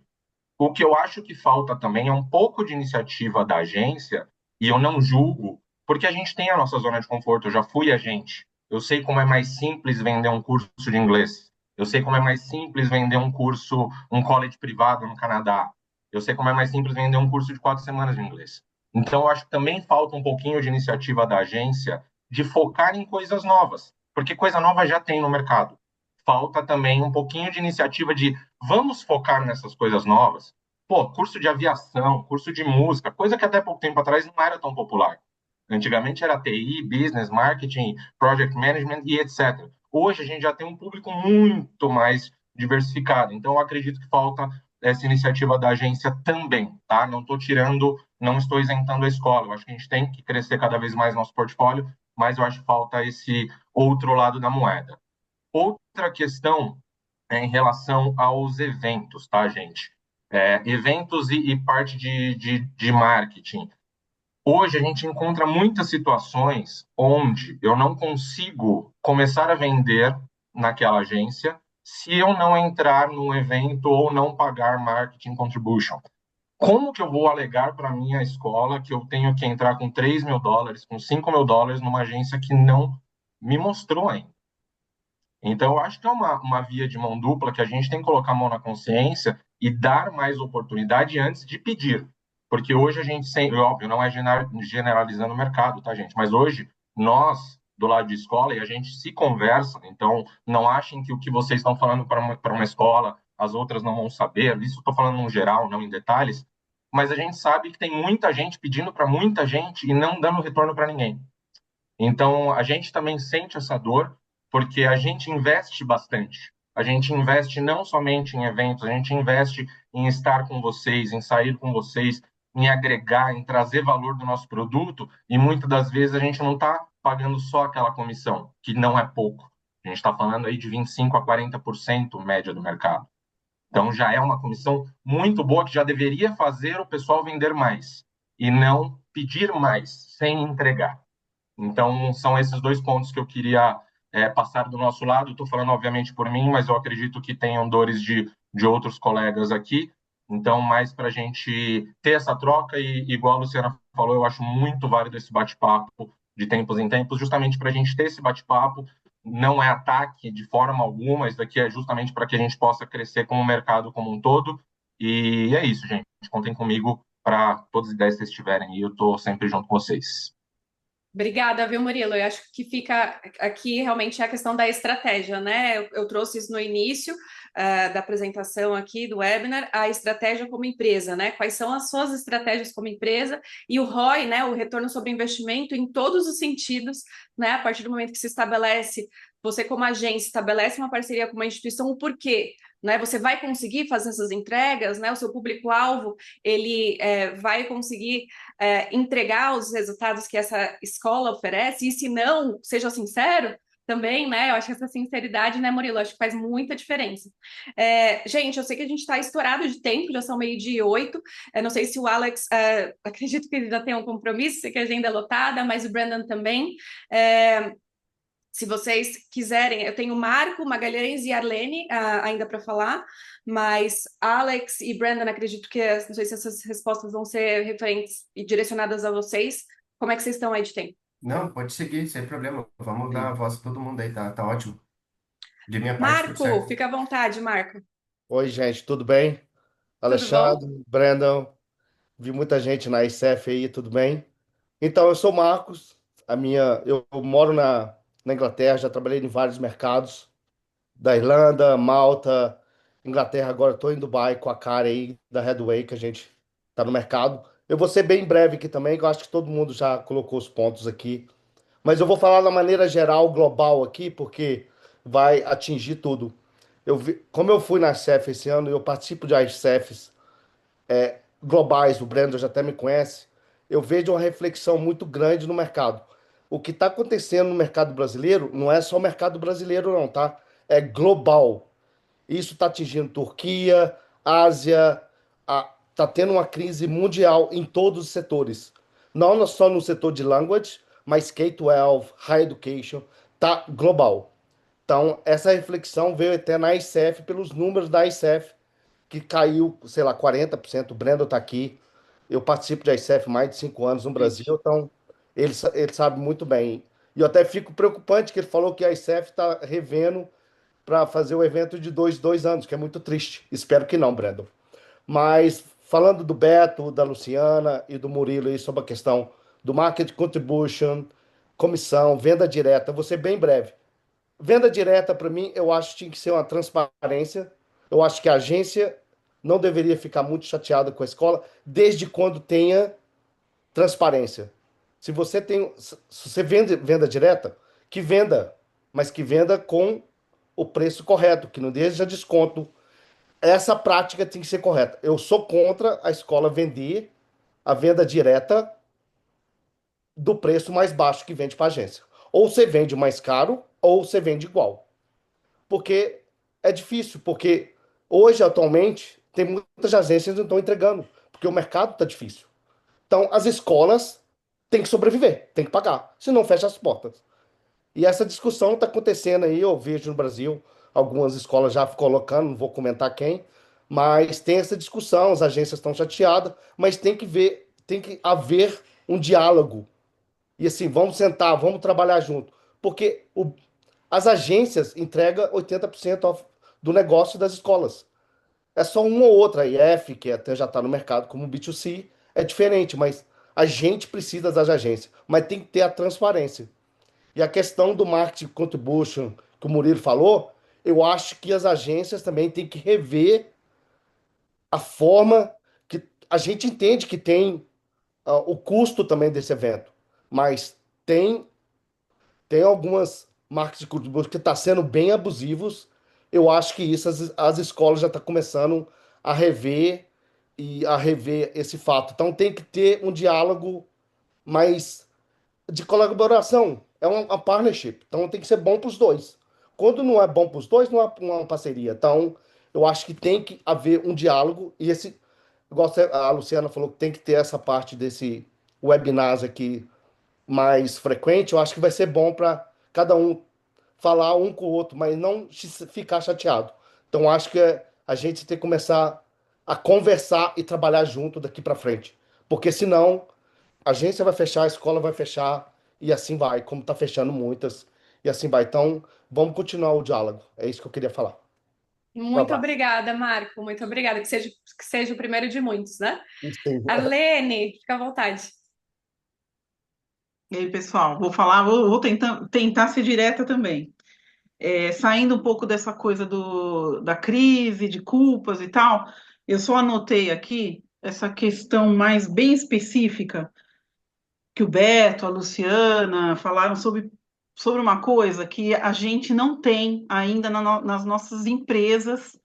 O que eu acho que falta também é um pouco de iniciativa da agência, e eu não julgo, porque a gente tem a nossa zona de conforto. Eu já fui agente. Eu sei como é mais simples vender um curso de inglês. Eu sei como é mais simples vender um curso, um college privado no Canadá. Eu sei como é mais simples vender um curso de 4 semanas de inglês. Então, eu acho que também falta um pouquinho de iniciativa da agência de focar em coisas novas, porque coisa nova já tem no mercado. Falta também um pouquinho de iniciativa de vamos focar nessas coisas novas. Pô, curso de aviação, curso de música, coisa que até pouco tempo atrás não era tão popular. Antigamente era TI, business, marketing, project management e etc. Hoje a gente já tem um público muito mais diversificado. Então eu acredito que falta essa iniciativa da agência também, tá? Não estou tirando, não estou isentando a escola. Eu acho que a gente tem que crescer cada vez mais nosso portfólio, mas eu acho que falta esse outro lado da moeda. Outra questão é em relação aos eventos, tá, gente? Eventos e parte de marketing. Hoje a gente encontra muitas situações onde eu não consigo começar a vender naquela agência se eu não entrar no evento ou não pagar marketing contribution. Como que eu vou alegar para a minha escola que eu tenho que entrar com $3.000, com $5.000 numa agência que não me mostrou ainda? Então, eu acho que é uma via de mão dupla que a gente tem que colocar a mão na consciência e dar mais oportunidade antes de pedir. Porque hoje a gente, óbvio, não é generalizando o mercado, tá, gente? Mas hoje, nós, do lado de escola, e a gente se conversa, então não achem que o que vocês estão falando para uma escola, as outras não vão saber. Isso estou falando no geral, não em detalhes. Mas a gente sabe que tem muita gente pedindo para muita gente e não dando retorno para ninguém. Então, a gente também sente essa dor, porque a gente investe bastante. A gente investe não somente em eventos, a gente investe em estar com vocês, em sair com vocês, em agregar, em trazer valor do nosso produto, e muitas das vezes a gente não está pagando só aquela comissão, que não é pouco. A gente está falando aí de 25% a 40% média do mercado. Então, já é uma comissão muito boa que já deveria fazer o pessoal vender mais, e não pedir mais, sem entregar. Então, são esses dois pontos que eu queria passar do nosso lado. Estou falando, obviamente, por mim, mas eu acredito que tenham dores de outros colegas aqui. Então, mais para a gente ter essa troca e, igual a Luciana falou, eu acho muito válido esse bate-papo de tempos em tempos, justamente para a gente ter esse bate-papo. Não é ataque de forma alguma, isso daqui é justamente para que a gente possa crescer como mercado como um todo. E é isso, gente. Contem comigo para todas as ideias que vocês tiverem e eu estou sempre junto com vocês. Obrigada, viu, Murilo? Eu acho que fica aqui realmente a questão da estratégia, né? Eu trouxe isso no início da apresentação aqui do webinar, a estratégia como empresa, né? Quais são as suas estratégias como empresa e o ROI, né? O retorno sobre investimento em todos os sentidos, né? A partir do momento que se estabelece, você como agência estabelece uma parceria com uma instituição, o porquê? Né, você vai conseguir fazer essas entregas, né? O seu público-alvo ele vai conseguir entregar os resultados que essa escola oferece, e se não, seja sincero também, né? Eu acho que essa sinceridade, né, Murilo, acho que faz muita diferença. Gente, eu sei que a gente está estourado de tempo, já são 12:08. Não sei se o Alex, acredito que ele já tem um compromisso, sei que a agenda é lotada, mas o Brandon também. Se vocês quiserem, eu tenho Marco, Magalhães e Arlene ainda para falar, mas Alex e Brandon, acredito que, não sei se essas respostas vão ser referentes e direcionadas a vocês. Como é que vocês estão aí de tempo? Não, pode seguir, sem problema. Vamos dar a voz para todo mundo aí, tá ótimo. De minha parte, tudo Marco, certo. fica à vontade, Marco. Oi, gente, tudo bem? Tudo bom? Alexandre, Brandon, vi muita gente na ICF aí, tudo bem? Então, eu sou Marcos, eu moro na Inglaterra, já trabalhei em vários mercados, da Irlanda, Malta, Inglaterra, agora estou em Dubai com a cara aí da Headway, que a gente está no mercado. Eu vou ser bem breve aqui também, que eu acho que todo mundo já colocou os pontos aqui, mas eu vou falar da maneira geral, global aqui, porque vai atingir tudo. Como eu fui na ICF esse ano, eu participo de ICFs globais, o Brandon já até me conhece, eu vejo uma reflexão muito grande no mercado. O que está acontecendo no mercado brasileiro não é só o mercado brasileiro, não, tá? É global. Isso está atingindo Turquia, Ásia, está tendo uma crise mundial em todos os setores. Não só no setor de language, mas K-12, High Education, tá global. Então, essa reflexão veio até na ICF, pelos números da ICF, que caiu, sei lá, 40%. O Brandon está aqui. Eu participo de ICF há mais de 5 anos no Brasil, então ele sabe muito bem. E eu até fico preocupante que ele falou que a ICF está revendo para fazer o evento de dois anos, que é muito triste. Espero que não, Brandon. Mas falando do Beto, da Luciana e do Murilo aí sobre a questão do market contribution, comissão, venda direta, vou ser bem breve. Venda direta, para mim, eu acho que tinha que ser uma transparência. Eu acho que a agência não deveria ficar muito chateada com a escola, desde quando tenha transparência. Se você vende venda direta, que venda, mas que venda com o preço correto, que não deixe desconto. Essa prática tem que ser correta. Eu sou contra a escola vender a venda direta do preço mais baixo que vende para a agência. Ou você vende mais caro, ou você vende igual. Porque é difícil, porque hoje, atualmente, tem muitas agências que não estão entregando, porque o mercado está difícil. Então, as escolas têm que sobreviver, têm que pagar, senão fecha as portas. E essa discussão está acontecendo aí, eu vejo no Brasil, algumas escolas já colocando, não vou comentar quem, mas tem essa discussão, as agências estão chateadas, mas tem que haver um diálogo. E assim, vamos sentar, vamos trabalhar junto. Porque as agências entregam 80% do negócio das escolas. É só uma ou outra, a IF, que até já está no mercado como B2C, é diferente, mas a gente precisa das agências. Mas tem que ter a transparência. E a questão do marketing contribution, que o Murilo falou, eu acho que as agências também têm que rever a forma que a gente entende que tem o custo também desse evento, mas tem algumas marketing contribution que está sendo bem abusivos. Eu acho que isso as escolas já estão começando a rever e a rever esse fato. Então tem que ter um diálogo mais de colaboração. É uma partnership. Então tem que ser bom para os dois. Quando não é bom para os dois, não é uma parceria. Então eu acho que tem que haver um diálogo. E igual a Luciana falou, que tem que ter essa parte desse webinars aqui mais frequente, eu acho que vai ser bom para cada um falar um com o outro, mas não ficar chateado. Então, acho que a gente tem que começar a conversar e trabalhar junto daqui para frente. Porque senão a agência vai fechar, a escola vai fechar, e assim vai, como está fechando muitas, e assim vai. Então, vamos continuar o diálogo. É isso que eu queria falar. Um Muito abraço. obrigada, Marco. Muito obrigada. Que seja o primeiro de muitos, né? Sim. Arlene, fica à vontade. E aí, pessoal, vou tentar ser direta também. Saindo um pouco dessa coisa da crise, de culpas e tal, eu só anotei aqui essa questão mais bem específica que o Beto, a Luciana falaram sobre uma coisa que a gente não tem ainda nas nossas empresas,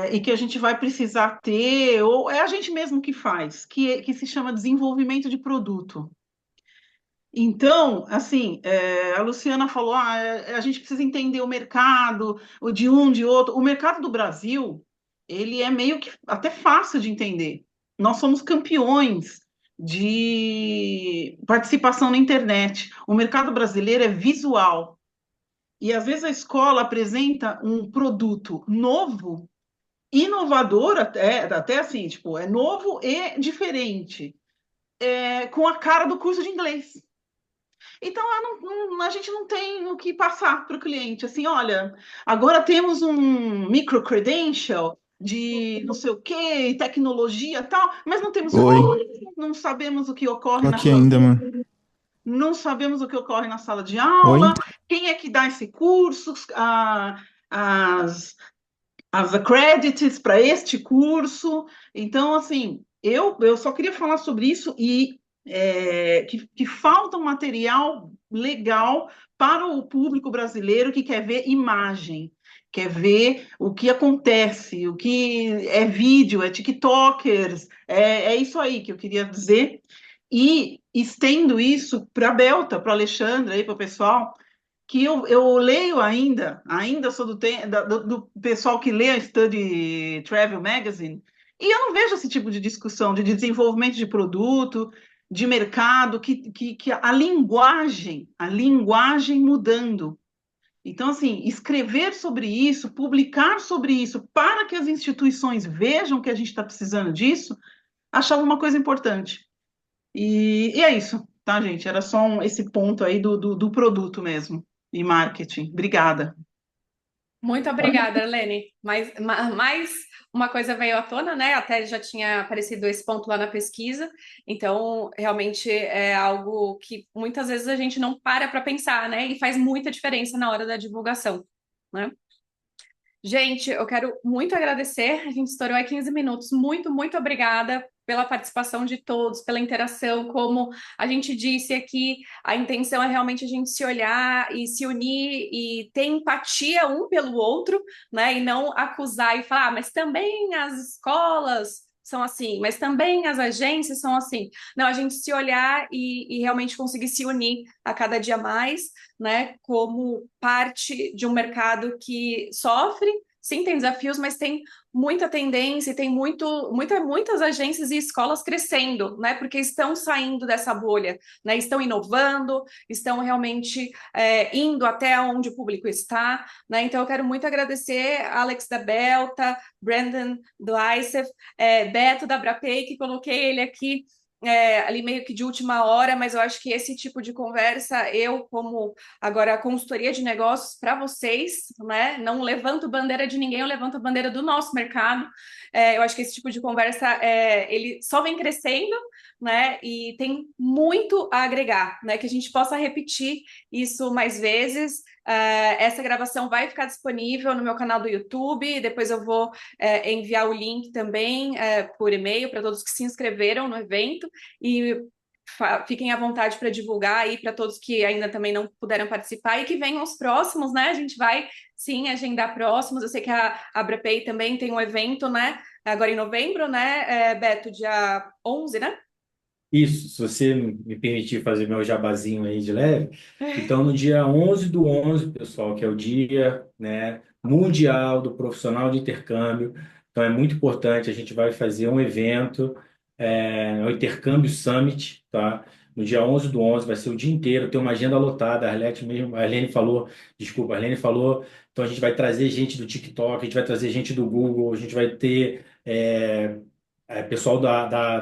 e que a gente vai precisar ter, ou é a gente mesmo que faz, que se chama desenvolvimento de produto. Então, assim, a Luciana falou, a gente precisa entender o mercado, o de um, de outro. O mercado do Brasil, ele é meio que até fácil de entender. Nós somos campeões de participação na internet. O mercado brasileiro é visual. E às vezes a escola apresenta um produto novo, inovador até assim, tipo, é novo e diferente, com a cara do curso de inglês. Então, a gente não tem o que passar para o cliente. Assim, olha, agora temos um micro-credential de não sei o quê, tecnologia e tal, mas não temos Oi, curso, não sabemos o que tô ocorre na aqui sala, ainda, mano. não sabemos o que ocorre na sala de Oi? aula, quem é que dá esse curso, as, as accredits para este curso. Então, assim, eu só queria falar sobre isso e que falta um material legal para o público brasileiro que quer ver imagem, quer ver o que acontece, o que é vídeo, é TikTokers, é isso aí que eu queria dizer. E estendo isso para a Belta, para o Alexandre, aí, para o pessoal, que eu leio ainda sou do pessoal que lê a Study Travel Magazine, e eu não vejo esse tipo de discussão de desenvolvimento de produto, de mercado, que a linguagem mudando. Então, assim, escrever sobre isso, publicar sobre isso, para que as instituições vejam que a gente está precisando disso, achava uma coisa importante. E é isso, tá, gente? Era só esse ponto aí do produto mesmo, e marketing. Obrigada. Muito obrigada, Arlene. Mais uma coisa veio à tona, né? Até já tinha aparecido esse ponto lá na pesquisa. Então, realmente é algo que muitas vezes a gente não para pensar, né? E faz muita diferença na hora da divulgação, né? Gente, eu quero muito agradecer. A gente estourou aí 15 minutos. Muito, muito obrigada pela participação de todos, pela interação. Como a gente disse aqui, a intenção é realmente a gente se olhar e se unir e ter empatia um pelo outro, né? E não acusar e falar, mas também as escolas são assim, mas também as agências são assim. Não, a gente se olhar e realmente conseguir se unir a cada dia mais, né, como parte de um mercado que sofre, sim, tem desafios, mas tem muita tendência, tem muitas agências e escolas crescendo, né, porque estão saindo dessa bolha, né, estão inovando, estão realmente indo até onde o público está, né, então eu quero muito agradecer Alex da Belta, Brandon do ICEF, Beto da Abrapay, que coloquei ele aqui ali meio que de última hora, mas eu acho que esse tipo de conversa, eu como agora consultoria de negócios para vocês, né? Não levanto bandeira de ninguém, eu levanto a bandeira do nosso mercado. Eu acho que esse tipo de conversa ele só vem crescendo, né? E tem muito a agregar, né? Que a gente possa repetir isso mais vezes. Essa gravação vai ficar disponível no meu canal do YouTube, depois eu vou enviar o link também por e-mail para todos que se inscreveram no evento e fiquem à vontade para divulgar aí para todos que ainda também não puderam participar e que venham os próximos, né? A gente vai sim agendar próximos. Eu sei que a Abrapay também tem um evento, né? Agora em novembro, né, Beto, dia 11, né? Isso, se você me permitir fazer meu jabazinho aí de leve. Então, no dia 11/11, pessoal, que é o dia, né, mundial do profissional de intercâmbio, então é muito importante, a gente vai fazer um evento, o Intercâmbio Summit, tá? no dia 11/11, vai ser o dia inteiro, tem uma agenda lotada, a Arlete mesmo, a Arlene falou, desculpa, a Arlene falou, então a gente vai trazer gente do TikTok, a gente vai trazer gente do Google, a gente vai ter pessoal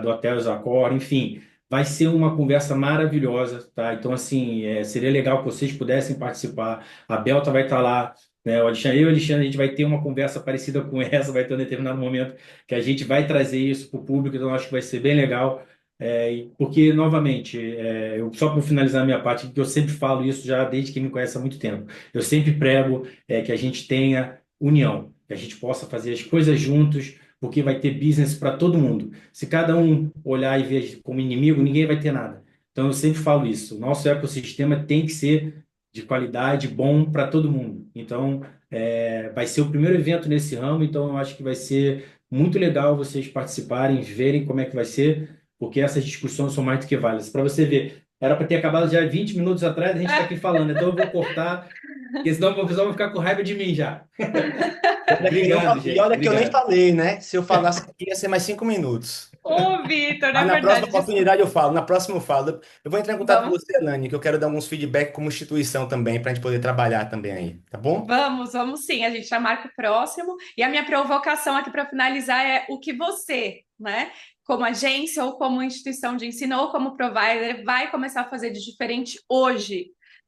do Hotel Zacor, enfim, vai ser uma conversa maravilhosa, tá? Então, assim, seria legal que vocês pudessem participar, a Belta vai estar lá, né? O Alexandre, eu e o Alexandre, a gente vai ter uma conversa parecida com essa, vai ter um determinado momento que a gente vai trazer isso para o público, então acho que vai ser bem legal. Porque, novamente, só para finalizar a minha parte, porque eu sempre falo isso já desde que me conhece há muito tempo, eu sempre prego que a gente tenha união, que a gente possa fazer as coisas juntos, porque vai ter business para todo mundo. Se cada um olhar e ver como inimigo, ninguém vai ter nada. Então, eu sempre falo isso, o nosso ecossistema tem que ser de qualidade, bom para todo mundo. Então, vai ser o primeiro evento nesse ramo, então eu acho que vai ser muito legal vocês participarem, verem como é que vai ser, porque essas discussões são mais do que válidas. Para você ver, era para ter acabado já 20 minutos atrás, a gente está aqui falando, então eu vou cortar, porque senão o pessoal vai ficar com raiva de mim já. Obrigado, gente. E olha que eu nem Obrigado. falei, né? Se eu falasse aqui, ia ser mais 5 minutos. Ô, Vitor, Mas é na próxima verdade. oportunidade eu falo, na próxima eu falo. Eu vou entrar em contato com Vamos, você, Nani, que eu quero dar alguns feedback como instituição também, para a gente poder trabalhar também aí, tá bom? vamos sim, a gente já marca o próximo. E a minha provocação aqui para finalizar é o que você, né, como agência ou como instituição de ensino ou como provider, vai começar a fazer de diferente hoje,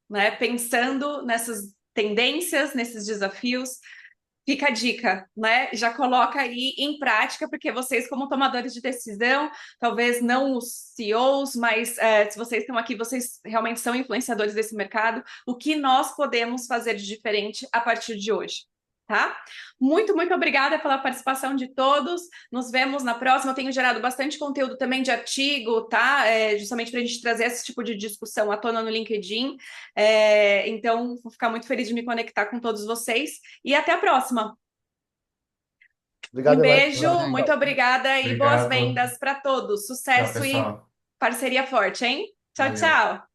né, pensando nessas tendências, nesses desafios. Fica a dica, né? Já coloca aí em prática, porque vocês, como tomadores de decisão, talvez não os CEOs, mas se vocês estão aqui, vocês realmente são influenciadores desse mercado. O que nós podemos fazer de diferente a partir de hoje, tá? Muito, muito obrigada pela participação de todos. Nos vemos na próxima. Eu tenho gerado bastante conteúdo também de artigo, tá? Justamente para a gente trazer esse tipo de discussão à tona no LinkedIn. Então, vou ficar muito feliz de me conectar com todos vocês. E até a próxima. Obrigado, Um Elaine. beijo, muito obrigada e boas Obrigado. vendas para todos. Tchau, Sucesso e pessoal. parceria forte, hein? Tchau, Valeu. tchau.